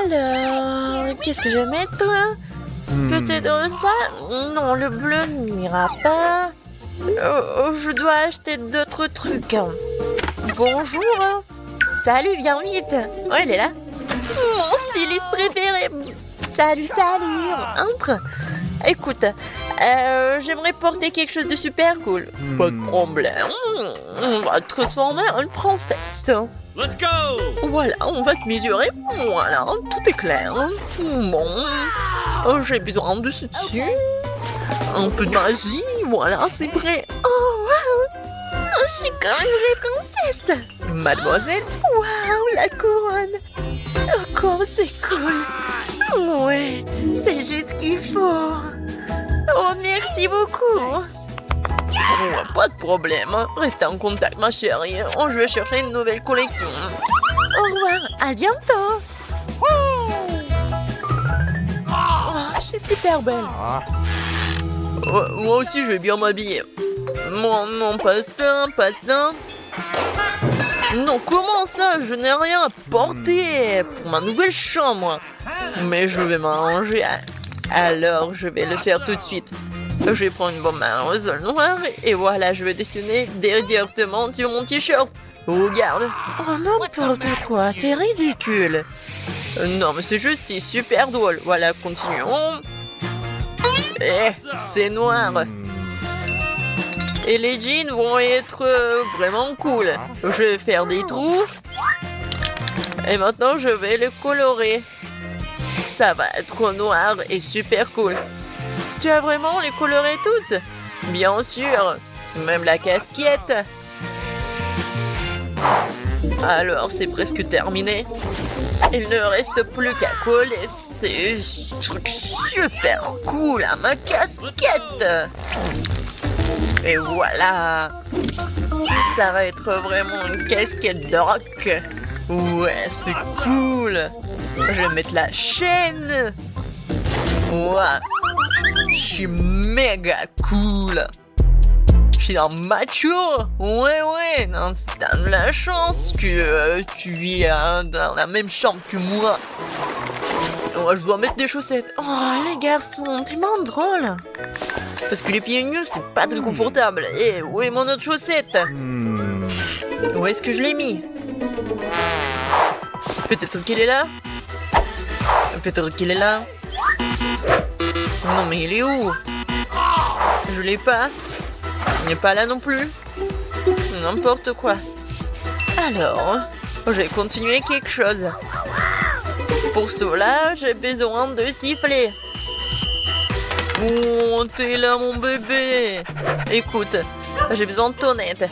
Alors, qu'est-ce que je vais mettre? Peut-être ça? Non, le bleu n'ira pas. Je dois acheter d'autres trucs. Bonjour. Salut, viens vite. Oh, elle est là. Mon styliste préféré. Salut. Entre. Écoute, j'aimerais porter quelque chose de super cool. Pas de problème. On va te transformer en une princesse. Let's go. Voilà, on va te mesurer. Voilà, tout est clair. Bon, j'ai besoin de ce dessus. Un peu de magie. Voilà, c'est prêt. Oh, wow. Je suis comme une vraie princesse. Mademoiselle. Waouh, la couronne. Oh, comme c'est cool. Ouais, c'est juste ce qu'il faut. Oh, merci beaucoup. Oh, pas de problème. Restez en contact, ma chérie. Oh, je vais chercher une nouvelle collection. Au revoir, à bientôt. Oh, je suis super belle. Oh, moi aussi, je vais bien m'habiller. Non, pas ça. Non, comment ça? Je n'ai rien à porter pour ma nouvelle chambre. Mais je vais m'arranger. Alors, je vais le faire tout de suite. Je vais prendre une bombe à aérosol noir et voilà, je vais dessiner directement sur mon t-shirt. Regarde. Oh, n'importe quoi, t'es ridicule. Non, mais c'est juste, c'est super drôle. Voilà, continuons. Eh, c'est noir. Et les jeans vont être vraiment cool. Je vais faire des trous. Et maintenant, je vais le colorer. Ça va être noir et super cool. Tu vas vraiment les colorer tous? Bien sûr. Même la casquette. Alors, c'est presque terminé. Il ne reste plus qu'à coller ces trucs super cool à ma casquette. Et voilà. Ça va être vraiment une casquette de rock. Ouais, c'est cool. Je vais mettre la chaîne. Ouais. Je suis méga cool. Je suis un macho. Ouais. Non, t'as de la chance que tu vis dans la même chambre que moi. Ouais, je dois mettre des chaussettes. Oh, les garçons, tellement drôle. Parce que les pieds nus, c'est pas très confortable. Et où est mon autre chaussette? Où est-ce que je l'ai mis? Peut-être qu'il est là? Non, mais il est où? Je l'ai pas. Il n'est pas là non plus. N'importe quoi. Alors, je vais continuer quelque chose. Pour cela, j'ai besoin de siffler. Oh, t'es là, mon bébé. Écoute, j'ai besoin de ton aide.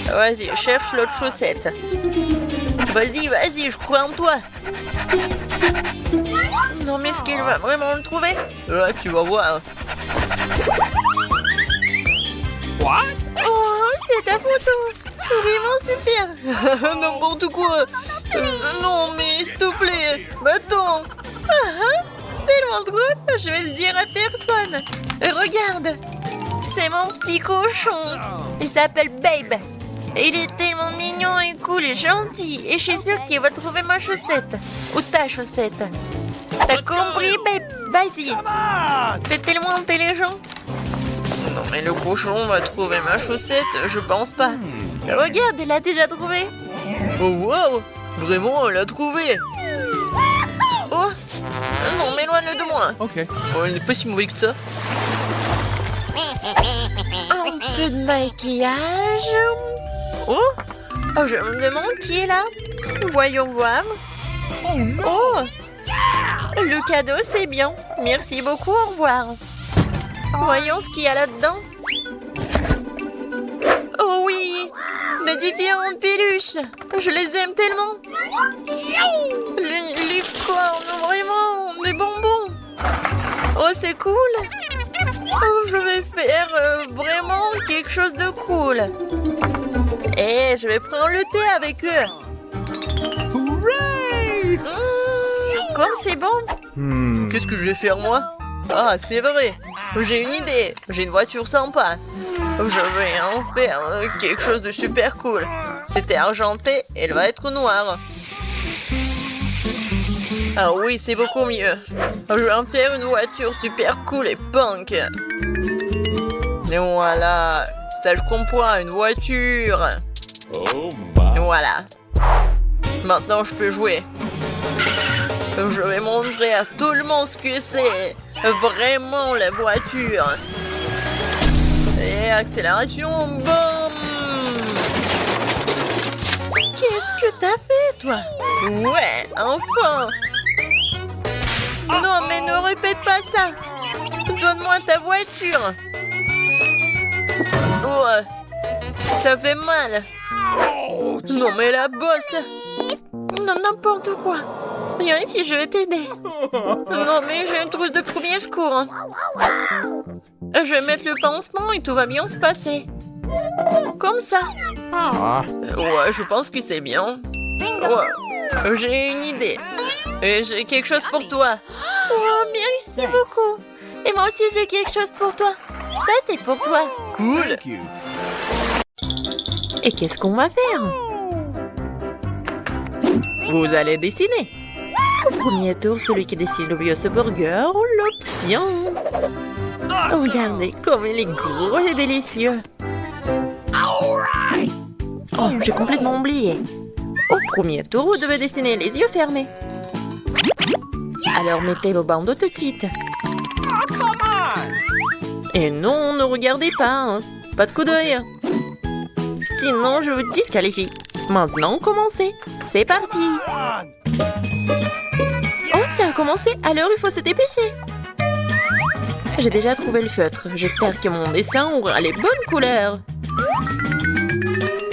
Vas-y, cherche l'autre chaussette. Vas-y, vas-y, je crois en toi. Non, mais est-ce qu'il va vraiment le trouver? Tu vas voir. What? Oh, c'est ta photo. Vraiment super. N'importe quoi. Non, mais s'il te plaît. Attends. Tellement drôle. Je vais le dire à personne. Regarde. C'est mon petit cochon. Il s'appelle Babe. Et il est tellement mignon et cool et gentil. Et je suis sûre qu'il va trouver ma chaussette. Ou ta chaussette. T'as compris, Babe? Vas-y. T'es tellement intelligent. Non, mais le cochon va trouver ma chaussette, je pense pas. Regarde, il l'a déjà trouvé. Oh, wow! Vraiment, elle l'a trouvé. Oh! Non, mais éloigne-le de moi. Okay. Oh, il n'est pas si mauvais que ça. Un peu de maquillage. Oh! Oh, je me demande qui est là. Voyons voir. Oh no! Oh! Le cadeau, c'est bien. Merci beaucoup, au revoir. Voyons ce qu'il y a là-dedans. Oh oui! Des différentes peluches. Je les aime tellement. Les cornes, vraiment. Des bonbons. Oh, c'est cool. Oh, je vais faire vraiment quelque chose de cool. Et je vais prendre le thé avec eux. Hooray! Comme c'est bon. Qu'est-ce que je vais faire, moi? Ah, c'est vrai. J'ai une idée. J'ai une voiture sympa. Je vais en faire quelque chose de super cool. C'était argenté, elle va être noire. Ah oui, c'est beaucoup mieux. Je vais en faire une voiture super cool et punk. Et voilà. Ça, je comprends, une voiture. Et voilà. Maintenant, je peux jouer. Je vais montrer à tout le monde ce que c'est. Vraiment, la voiture. Et accélération, boum! Qu'est-ce que t'as fait, toi? Ouais, enfin! Non, mais ne répète pas ça! Donne-moi ta voiture! Oh, ça fait mal! Non, mais la bosse! Non, n'importe quoi! Viens ici, je vais t'aider! Non, mais j'ai une trousse de premier secours! Je vais mettre le pansement et tout va bien se passer. Comme ça. Ouais, je pense que c'est bien. Ouais. J'ai une idée. Et j'ai quelque chose pour toi. Oh, merci beaucoup. Et moi aussi, j'ai quelque chose pour toi. Ça, c'est pour toi. Cool. Thank you. Et qu'est-ce qu'on va faire? Vous allez dessiner. Au premier tour, celui qui dessine le mieux ce burger l'obtient. Regardez comme il est gros et délicieux. Oh, j'ai complètement oublié. Au premier tour, vous devez dessiner les yeux fermés. Alors mettez vos bandeaux tout de suite. Et non, ne regardez pas. Hein. Pas de coup d'œil. Sinon, je vous disqualifie. Maintenant, commencez. C'est parti. Oh, ça a commencé. Alors, il faut se dépêcher. J'ai déjà trouvé le feutre. J'espère que mon dessin aura les bonnes couleurs.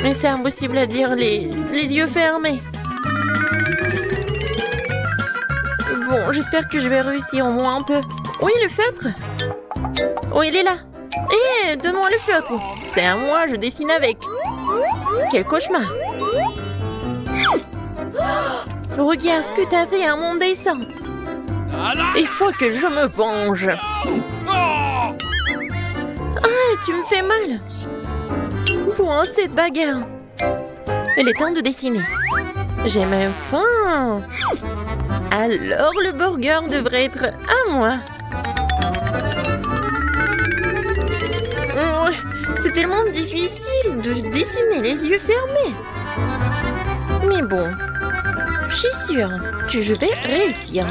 Mais c'est impossible à dire les yeux fermés. Bon, j'espère que je vais réussir au moins un peu. Oui, le feutre. Oh, il est là. Hé, donne-moi le feutre. C'est à moi, je dessine avec. Quel cauchemar. Regarde ce que t'as fait à mon dessin. Il faut que je me venge. Ah, tu me fais mal. Bon, cette bagarre. Il est temps de dessiner. J'ai même faim. Alors, le burger devrait être à moi. Oh, c'est tellement difficile de dessiner les yeux fermés. Mais bon, je suis sûre que je vais réussir.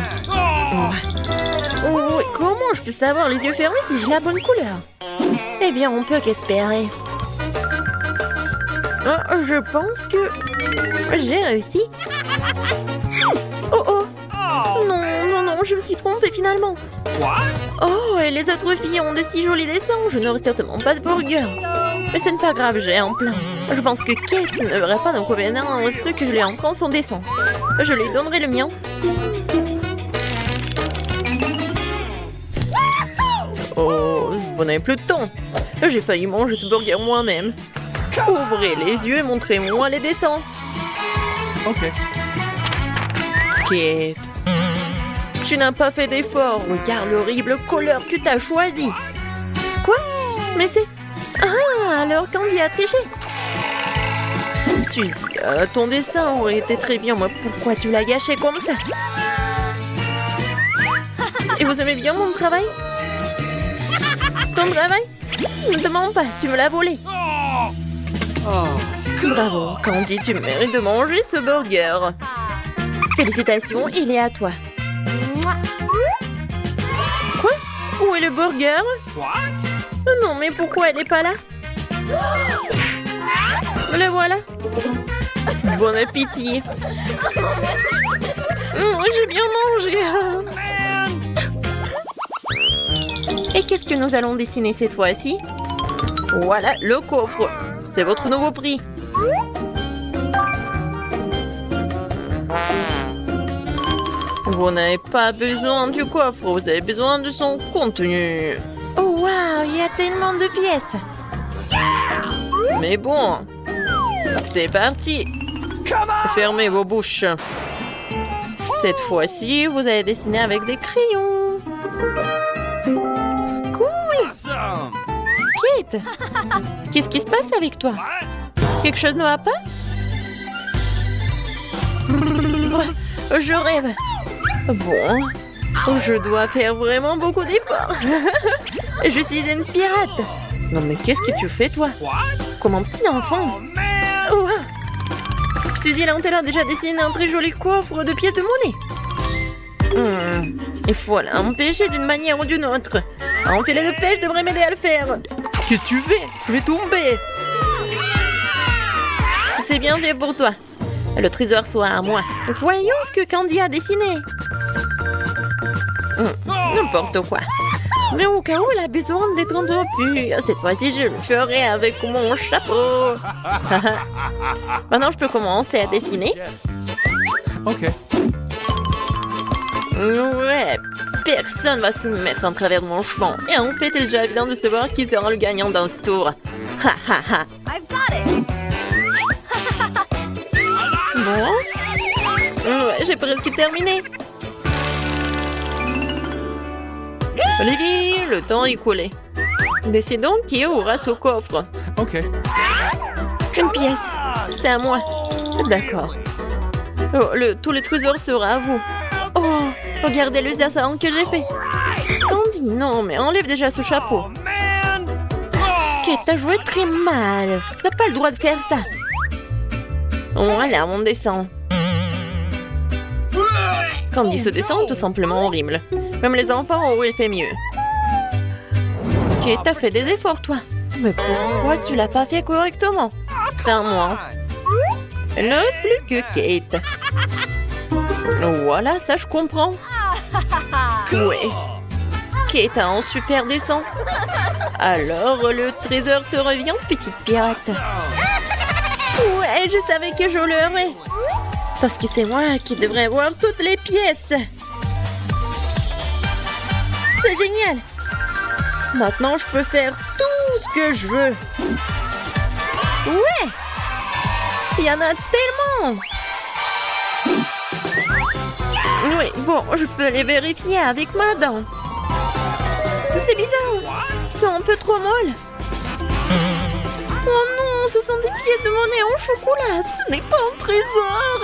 Oh, comment je peux savoir les yeux fermés si j'ai la bonne couleur? Eh bien, on peut qu'espérer. Oh, je pense que j'ai réussi. Oh, oh. Non, non, non, je me suis trompée finalement. Oh, et les autres filles ont de si jolis dessins. Je n'aurai certainement pas de burger. Mais ce n'est pas grave, j'ai un plan. Je pense que Kate ne verra pas d'inconvénient ceux que je lui en son dessin. Je lui donnerai le mien. Oh, vous n'avez plus de temps. J'ai failli manger ce burger moi-même. Ouvrez les yeux et montrez-moi les dessins. Ok. Kate, tu n'as pas fait d'effort. Regarde l'horrible couleur que tu as choisi. Quoi? Mais c'est... Ah, alors Candy a triché. Suzy, ton dessin aurait été très bien, moi. Pourquoi tu l'as gâché comme ça? Et vous aimez bien mon travail? Ton travail? Ne te mens pas, tu me l'as volé. Bravo, Candy, tu mérites de manger ce burger. Félicitations, il est à toi. Quoi? Où est le burger? What? Non, mais pourquoi elle n'est pas là? Le voilà. Bon appétit. J'ai bien mangé. Et qu'est-ce que nous allons dessiner cette fois-ci? Voilà le coffre. C'est votre nouveau prix. Vous n'avez pas besoin du coffre, vous avez besoin de son contenu. Oh waouh, il y a tellement de pièces. Mais bon, c'est parti. Fermez vos bouches. Cette fois-ci, vous allez dessiner avec des crayons. Cool. Awesome. Kate, qu'est-ce qui se passe avec toi? Quelque chose ne va pas? Je rêve. Bon, je dois faire vraiment beaucoup d'efforts. Je suis une pirate. Non mais qu'est-ce que tu fais toi? What? Comme un petit enfant. Oh man! Oh, wow. Suzy Lantel a déjà dessiné un très joli coffre de pièces de monnaie. Il faut l'empêcher d'une manière ou d'une autre. Un filet de pêche devrait m'aider à le faire. Qu'est-ce que tu fais? Je vais tomber. C'est bien fait pour toi. Le trésor soit à moi. Voyons ce que Candy a dessiné. N'importe quoi. Mais au cas où elle a besoin d'être entretenue, cette fois-ci je le ferai avec mon chapeau. Maintenant je peux commencer à dessiner. Ok. Ouais, personne va se mettre en travers de mon chemin. Et en fait, il est déjà évident de savoir qui sera le gagnant dans ce tour. Ha ha ha. Bon. Ouais, j'ai presque terminé. Olivie, le temps est écoulé. Décidons qui aura ce coffre. Ok. Une pièce. C'est à moi. D'accord. Oh, tout le trésor sera à vous. Oh, regardez le dessin que j'ai fait. Candy, non, mais enlève déjà ce chapeau. Oh man! Kate, t'as joué très mal. Tu n'as pas le droit de faire ça. Voilà mon dessin. Candy, ce dessin est tout simplement horrible. Même les enfants auraient fait mieux. Kate, t'as fait des efforts, toi. Mais pourquoi tu l'as pas fait correctement? C'est à moi. Il ne reste plus que Kate. Voilà, ça je comprends. Ouais. Kate a un super dessin. Alors, le trésor te revient, petite pirate. Ouais, je savais que je l'aurais. Parce que c'est moi qui devrais avoir toutes les pièces. C'est génial. Maintenant, je peux faire tout ce que je veux. Ouais. Il y en a tellement. Oui, bon, je peux les vérifier avec ma dent. C'est bizarre. Ils sont un peu trop molles. Oh non, ce sont des pièces de monnaie en chocolat. Ce n'est pas un trésor.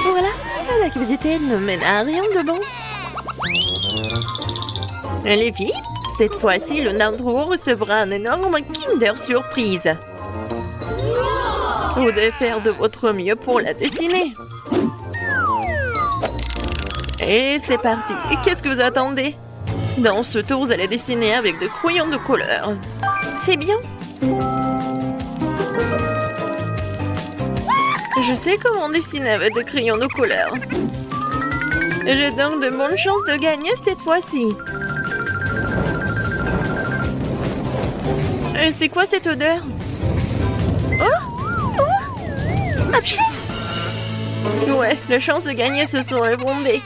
Voilà, l'activité ne mène à rien de bon. Les filles, cette fois-ci, le Nandro recevra un énorme Kinder Surprise. Vous devez faire de votre mieux pour la dessiner. Et c'est parti. Qu'est-ce que vous attendez? Dans ce tour, vous allez dessiner avec des crayons de couleur. C'est bien. Je sais comment dessiner avec des crayons de couleur. J'ai donc de bonnes chances de gagner cette fois-ci. C'est quoi cette odeur? Oh! Apchou! Ouais, la chance de gagner se serait bondée.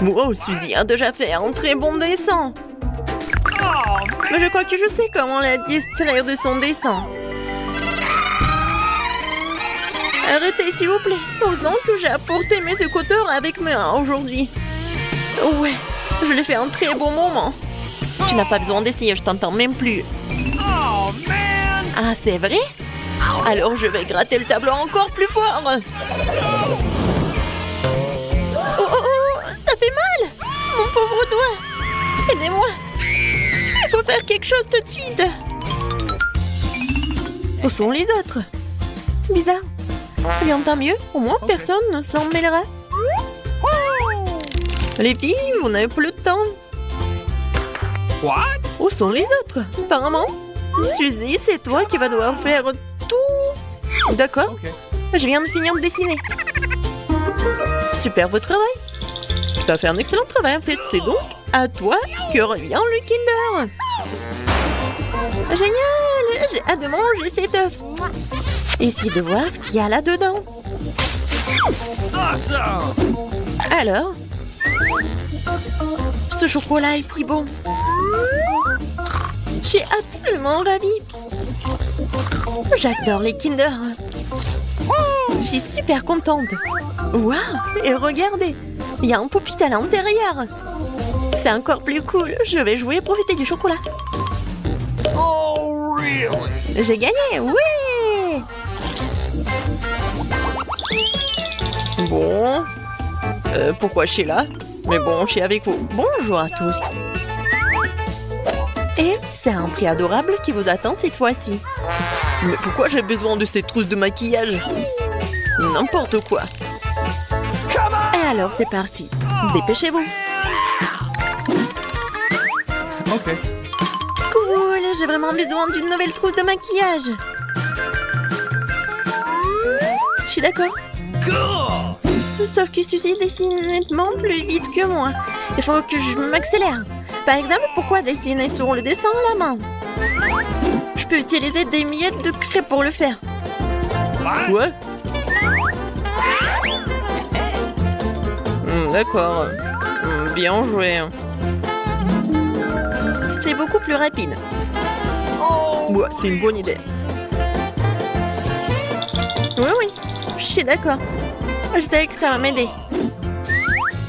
Wow, Suzy a déjà fait un très bon dessin. Mais je crois que je sais comment la distraire de son dessin. Arrêtez, s'il vous plaît. Heureusement que j'ai apporté mes écouteurs avec moi aujourd'hui. Ouais, je l'ai fait un très bon moment. Tu n'as pas besoin d'essayer, je t'entends même plus. Oh, man! Ah, c'est vrai? Alors je vais gratter le tableau encore plus fort. Oh, ça fait mal! Mon pauvre doigt! Aidez-moi! Il faut faire quelque chose tout de suite! Où sont les autres? Bizarre. Bien, tant mieux. Au moins, personne ne s'en mêlera. Les filles, vous n'avez plus de temps. What? Où sont les autres? Apparemment, Suzy, c'est toi qui vas devoir faire tout. D'accord. Okay. Je viens de finir de dessiner. Super votre travail. Tu as fait un excellent travail en fait. C'est donc à toi que revient le Kinder. Génial! J'ai hâte de manger cet œuf. Essayez de voir ce qu'il y a là-dedans. Awesome! Alors? Ce chocolat est si bon. Je suis absolument ravie. J'adore les Kinder. Je suis super contente. Waouh! Et regardez, il y a un poupit à l'intérieur. C'est encore plus cool. Je vais jouer et profiter du chocolat. Oh, really? J'ai gagné, oui! Bon. Pourquoi je suis là? Mais bon, je suis avec vous. Bonjour à tous. Et c'est un prix adorable qui vous attend cette fois-ci. Mais pourquoi j'ai besoin de ces trousses de maquillage? N'importe quoi. Et alors c'est parti. Dépêchez-vous. Okay. Cool, j'ai vraiment besoin d'une nouvelle trousse de maquillage. Je suis d'accord. Cool! Sauf que Suzy dessine nettement plus vite que moi. Il faut que je m'accélère. Par exemple, pourquoi dessiner sur le dessin à la main? Je peux utiliser des miettes de craie pour le faire. What? Ouais. D'accord. Bien joué. C'est beaucoup plus rapide. Ouais, c'est une bonne idée. Oui, je suis d'accord. Je sais que ça va m'aider.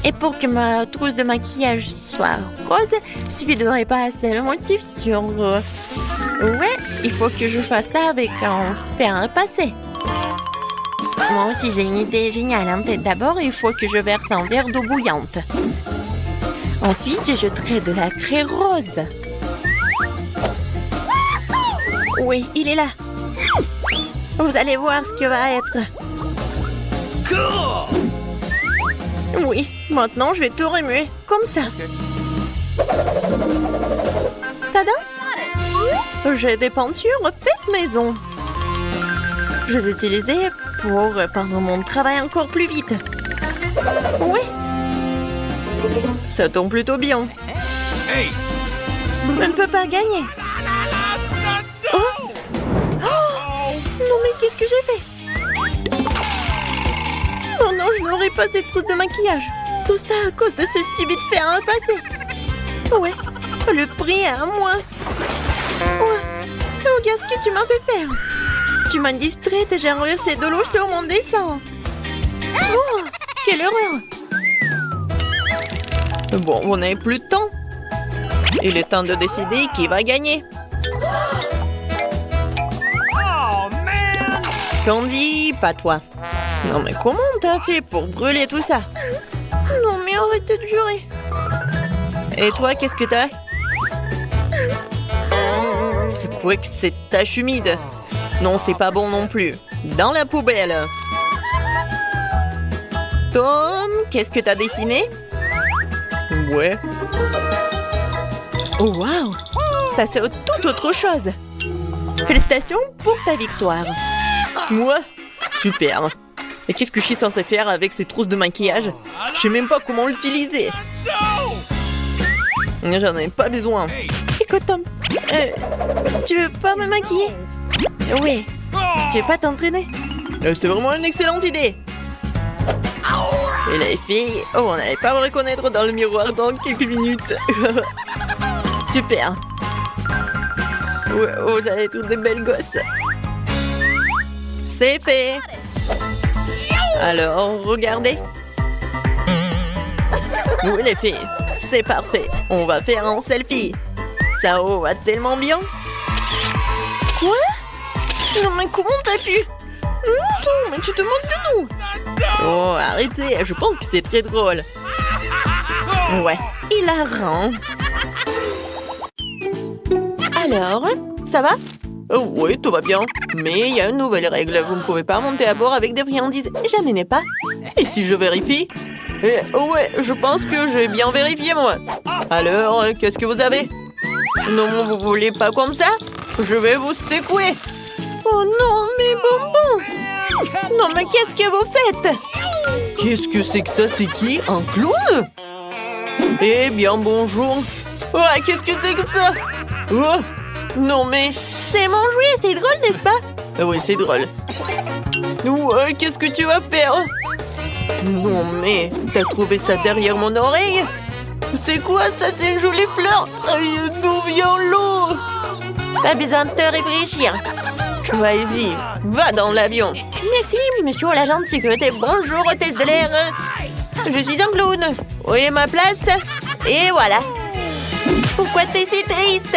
Et pour que ma trousse de maquillage soit rose, il suffit de repasser le motif sur... Ouais, il faut que je fasse ça avec un fer à repasser. Moi aussi, j'ai une idée géniale en tête. D'abord, il faut que je verse un verre d'eau bouillante. Ensuite, je jetterai de la craie rose. Oui, il est là. Vous allez voir ce que va être. Cool! Oui, maintenant je vais tout remuer, comme ça. Okay. Tada! J'ai des peintures faites maison. Je les ai utilisées pour rendre mon travail encore plus vite. Oui. Ça tombe plutôt bien. Hey! Je ne peux pas gagner. Oh! Oh! Non mais qu'est-ce que j'ai fait? Oh non, je n'aurai pas cette trousse de maquillage. Tout ça à cause de ce stupide fer à repasser. Ouais, le prix est à moi. Ouais, regarde ce que tu m'as fait faire. Tu m'as distraite et j'ai renversé de l'eau sur mon dessin. Oh, quelle erreur. Bon, on n'a plus de temps. Il est temps de décider qui va gagner. Oh, man! Candy, pas toi. Non mais comment t'as fait pour brûler tout ça? Non mais arrêtez de jurer. Et toi, qu'est-ce que t'as? C'est quoi que cette tache humide? Non, c'est pas bon non plus. Dans la poubelle. Tom, qu'est-ce que t'as dessiné? Ouais. Oh waouh! Ça c'est toute autre chose. Félicitations pour ta victoire. Moi? Super. Et qu'est-ce que je suis censée faire avec ces trousses de maquillage? Je sais même pas comment l'utiliser. J'en ai pas besoin. Écoute Tom, Tu veux pas me maquiller? Oui. Tu veux pas t'entraîner? C'est vraiment une excellente idée. Et les filles, on n'allait pas me reconnaître dans le miroir dans quelques minutes. Super. Vous allez être des belles gosses. C'est fait. Alors, regardez. Oui, les filles, c'est parfait. On va faire un selfie. Ça va tellement bien. Quoi? Non, mais comment t'as pu? Non, mais tu te moques de nous. Oh, arrêtez, je pense que c'est très drôle. Ouais, hilarant. Alors, ça va? Oui, tout va bien. Mais il y a une nouvelle règle. Vous ne pouvez pas monter à bord avec des friandises. Je n'en ai pas. Et si je vérifie? Ouais, je pense que j'ai bien vérifié, moi. Alors, qu'est-ce que vous avez? Non, vous voulez pas comme ça? Je vais vous secouer. Oh non, mes bonbons! Non, mais qu'est-ce que vous faites? Qu'est-ce que c'est que ça? C'est qui? Un clown? Eh bien, bonjour. Ouais, qu'est-ce que c'est que ça? Oh, non, mais... C'est mon jouet, c'est drôle, n'est-ce pas? Oui, c'est drôle. Ouais, qu'est-ce que tu vas faire? Non, mais... T'as trouvé ça derrière mon oreille? C'est quoi ça? C'est une jolie fleur? D'où vient l'eau? Pas besoin de te réfléchir. Vas-y, va dans l'avion. Merci, monsieur l'agent de sécurité. Bonjour, hôtesse de l'air. Je suis un clown. Oui, ma place. Et voilà. Pourquoi t'es si triste?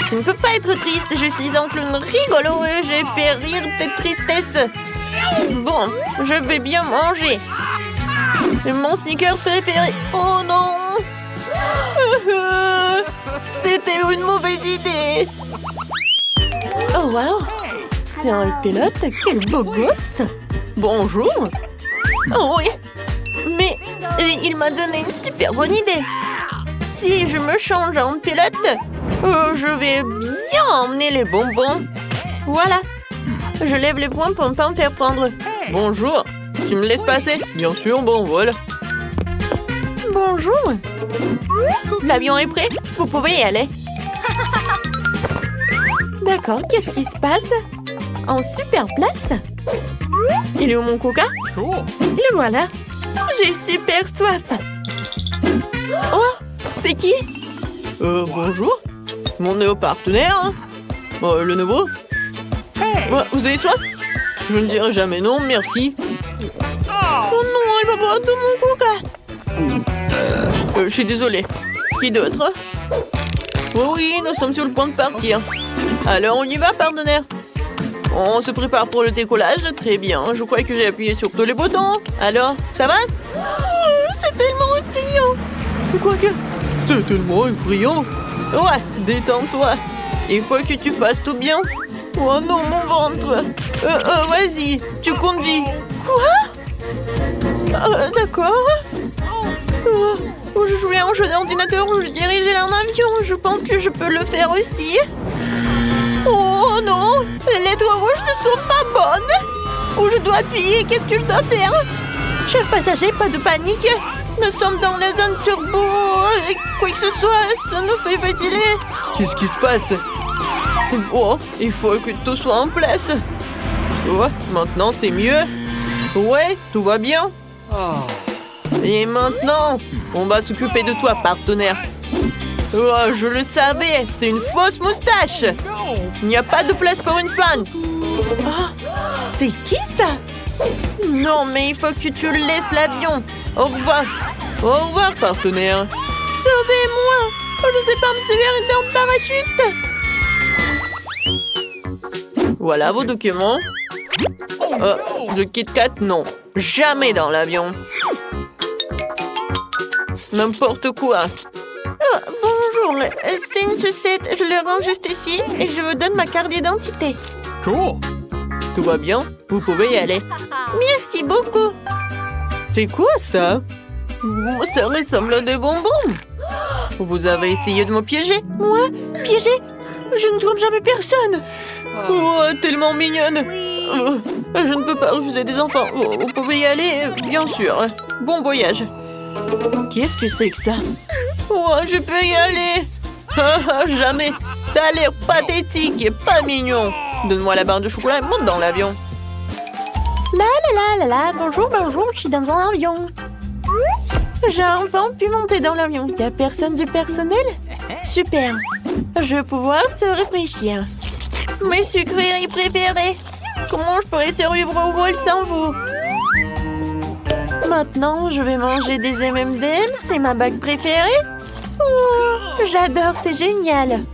Tu ne peux pas être triste. Je suis un clown rigolo et j'ai fait rire tes tristesses. Bon, je vais bien manger. Mon sneaker préféré. Oh non. C'était une mauvaise idée. Oh wow. C'est un pilote, quel beau gosse! Bonjour! Oh oui! Mais il m'a donné une super bonne idée! Si je me change en pilote, je vais bien emmener les bonbons! Voilà! Je lève les poings pour ne pas me faire prendre. Bonjour! Tu me laisses passer? Bien sûr, bon vol! Bonjour! L'avion est prêt? Vous pouvez y aller! D'accord, qu'est-ce qui se passe? En super place. Il est où mon coca? Cool. Le voilà. J'ai super soif. Oh, c'est qui? Bonjour. Mon nouveau partenaire. Hein. Le nouveau? Hey. Vous avez soif? Je ne dirai jamais non, merci. Oh non, il va boire tout mon coca. Je suis désolée. Qui d'autre? Oh oui, nous sommes sur le point de partir. Alors, on y va, partenaire? On se prépare pour le décollage. Très bien. Je crois que j'ai appuyé sur tous les boutons. Alors, ça va? C'est tellement effrayant. Quoique, c'est tellement effrayant. Ouais, détends-toi. Il faut que tu fasses tout bien. Oh non, mon ventre. Vas-y, tu conduis. Quoi? D'accord. Je jouais à un jeu d'ordinateur où je dirigeais un avion. Je pense que je peux le faire aussi. Oh non! Les lettres rouges ne sont pas bonnes! Où je dois appuyer? Qu'est-ce que je dois faire? Chers passagers, pas de panique! Nous sommes dans la zone turbo! Quoi que ce soit, ça nous fait fatiguer! Qu'est-ce qui se passe? Oh, il faut que tout soit en place! Oh, maintenant c'est mieux! Ouais, tout va bien! Et maintenant, on va s'occuper de toi, partenaire! Oh, je le savais, c'est une fausse moustache. Il n'y a pas de place pour une fan. Oh, c'est qui ça? Non, mais il faut que tu laisses l'avion. Au revoir. Au revoir, partenaire. Sauvez-moi. Je ne sais pas me sauver en parachute. Voilà vos documents. Le Kit Kat, non. Jamais dans l'avion. N'importe quoi. Oh, bonjour, c'est une sucette. Je le rends juste ici et je vous donne ma carte d'identité. Cool. Tout va bien? Vous pouvez y aller. Merci beaucoup. C'est quoi ça? Ça ressemble à des bonbons. Vous avez essayé de me piéger? Moi? Piéger? Je ne trompe jamais personne. Oh, tellement mignonne. Je ne peux pas refuser des enfants. Vous pouvez y aller, bien sûr. Bon voyage. Qu'est-ce que c'est que ça? Oh, je peux y aller. Jamais. T'as l'air pathétique et pas mignon. Donne-moi la barre de chocolat et monte dans l'avion. Bonjour, je suis dans un avion. J'ai enfin pu monter dans l'avion. Y a personne du personnel? Super. Je vais pouvoir se réfléchir. Mes sucreries préférées. Comment je pourrais survivre au vol sans vous? Maintenant, je vais manger des M&M's. C'est ma bague préférée. Oh, j'adore, c'est génial.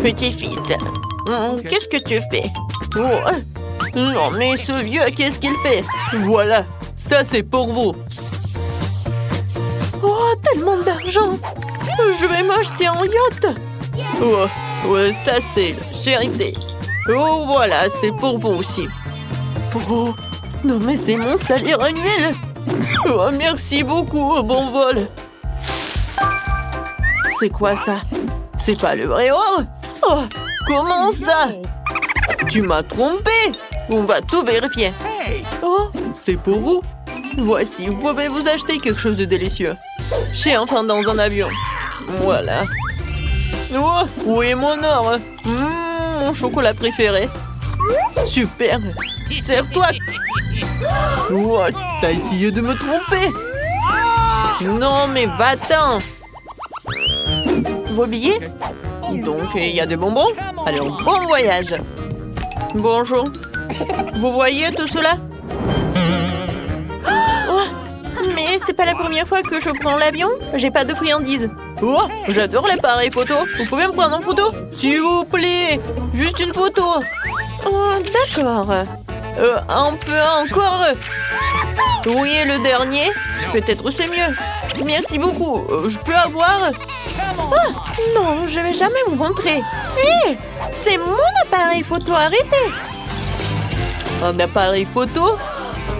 Petit fils, qu'est-ce que tu fais? Oh, non, mais ce vieux, qu'est-ce qu'il fait? Voilà, ça c'est pour vous. Oh, tellement d'argent. Je vais m'acheter un yacht. Oh, ouais, ça c'est la charité. Oh, voilà, c'est pour vous aussi. Oh, non, mais c'est mon salaire annuel. Oh, merci beaucoup, bon vol. C'est quoi ça? C'est pas le vrai or? Oh, comment ça? Tu m'as trompé. On va tout vérifier. Oh, c'est pour vous. Voici, vous pouvez vous acheter quelque chose de délicieux. J'ai enfin dans un avion. Voilà. Oh, où est mon or? Mon chocolat préféré. Super. Serre-toi. Oh, t'as essayé de me tromper. Non, mais va-t'en. Vos billets? Donc, il y a des bonbons? Alors, bon voyage. Bonjour. Vous voyez tout cela? Oh, mais c'est pas la première fois que je prends l'avion. J'ai pas de friandises. Oh, j'adore l'appareil photo. Vous pouvez me prendre en photo? S'il vous plaît. Juste une photo. Oh, d'accord. Un peu encore. Oui, et le dernier? Peut-être c'est mieux. Merci beaucoup. Je peux avoir? Oh, non, je vais jamais vous montrer. Hé, c'est mon appareil photo, arrêtez. Un appareil photo?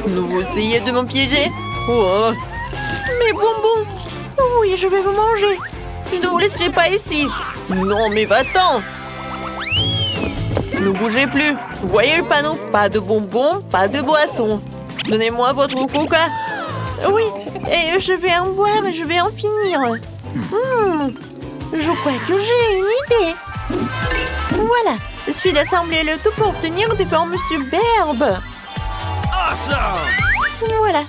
Vous essayez de me piéger? Oh. Mes bonbons. Oui, je vais vous manger. Je ne vous laisserai pas ici. Non, mais va-t'en. Ne bougez plus. Vous voyez le panneau? Pas de bonbons, pas de boissons. Donnez-moi votre coca. Oui, et je vais en boire et je vais en finir. Je crois que j'ai une idée. Voilà, je suis d'assembler le tout pour obtenir des formes superbes. Voilà,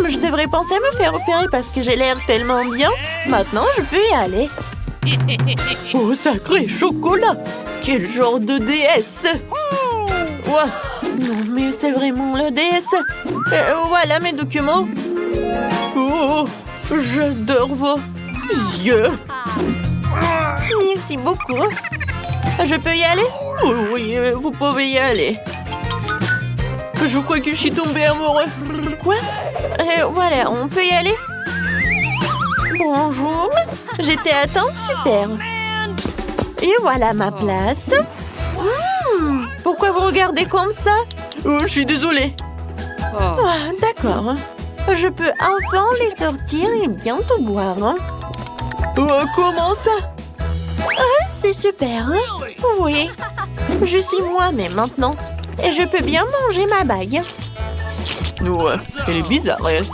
je devrais penser à me faire opérer parce que j'ai l'air tellement bien. Maintenant, je peux y aller. Oh, sacré chocolat! Quel genre de déesse! Ouais. Non, mais c'est vraiment la déesse. Voilà mes documents. Oh, j'adore vos yeux. Merci beaucoup. Je peux y aller? Oh, oui, vous pouvez y aller. Je crois que je suis tombée amoureux. Quoi? Voilà, on peut y aller? Bonjour. J'étais à temps, super. Et voilà ma place. Pourquoi vous regardez comme ça? Oh, je suis désolée. Ah, d'accord. Je peux enfin les sortir et bientôt boire. Oh, comment ça? Ah, c'est super. Oui. Je suis moi-même maintenant. Et je peux bien manger ma bague. Ouais, elle est bizarre, elle.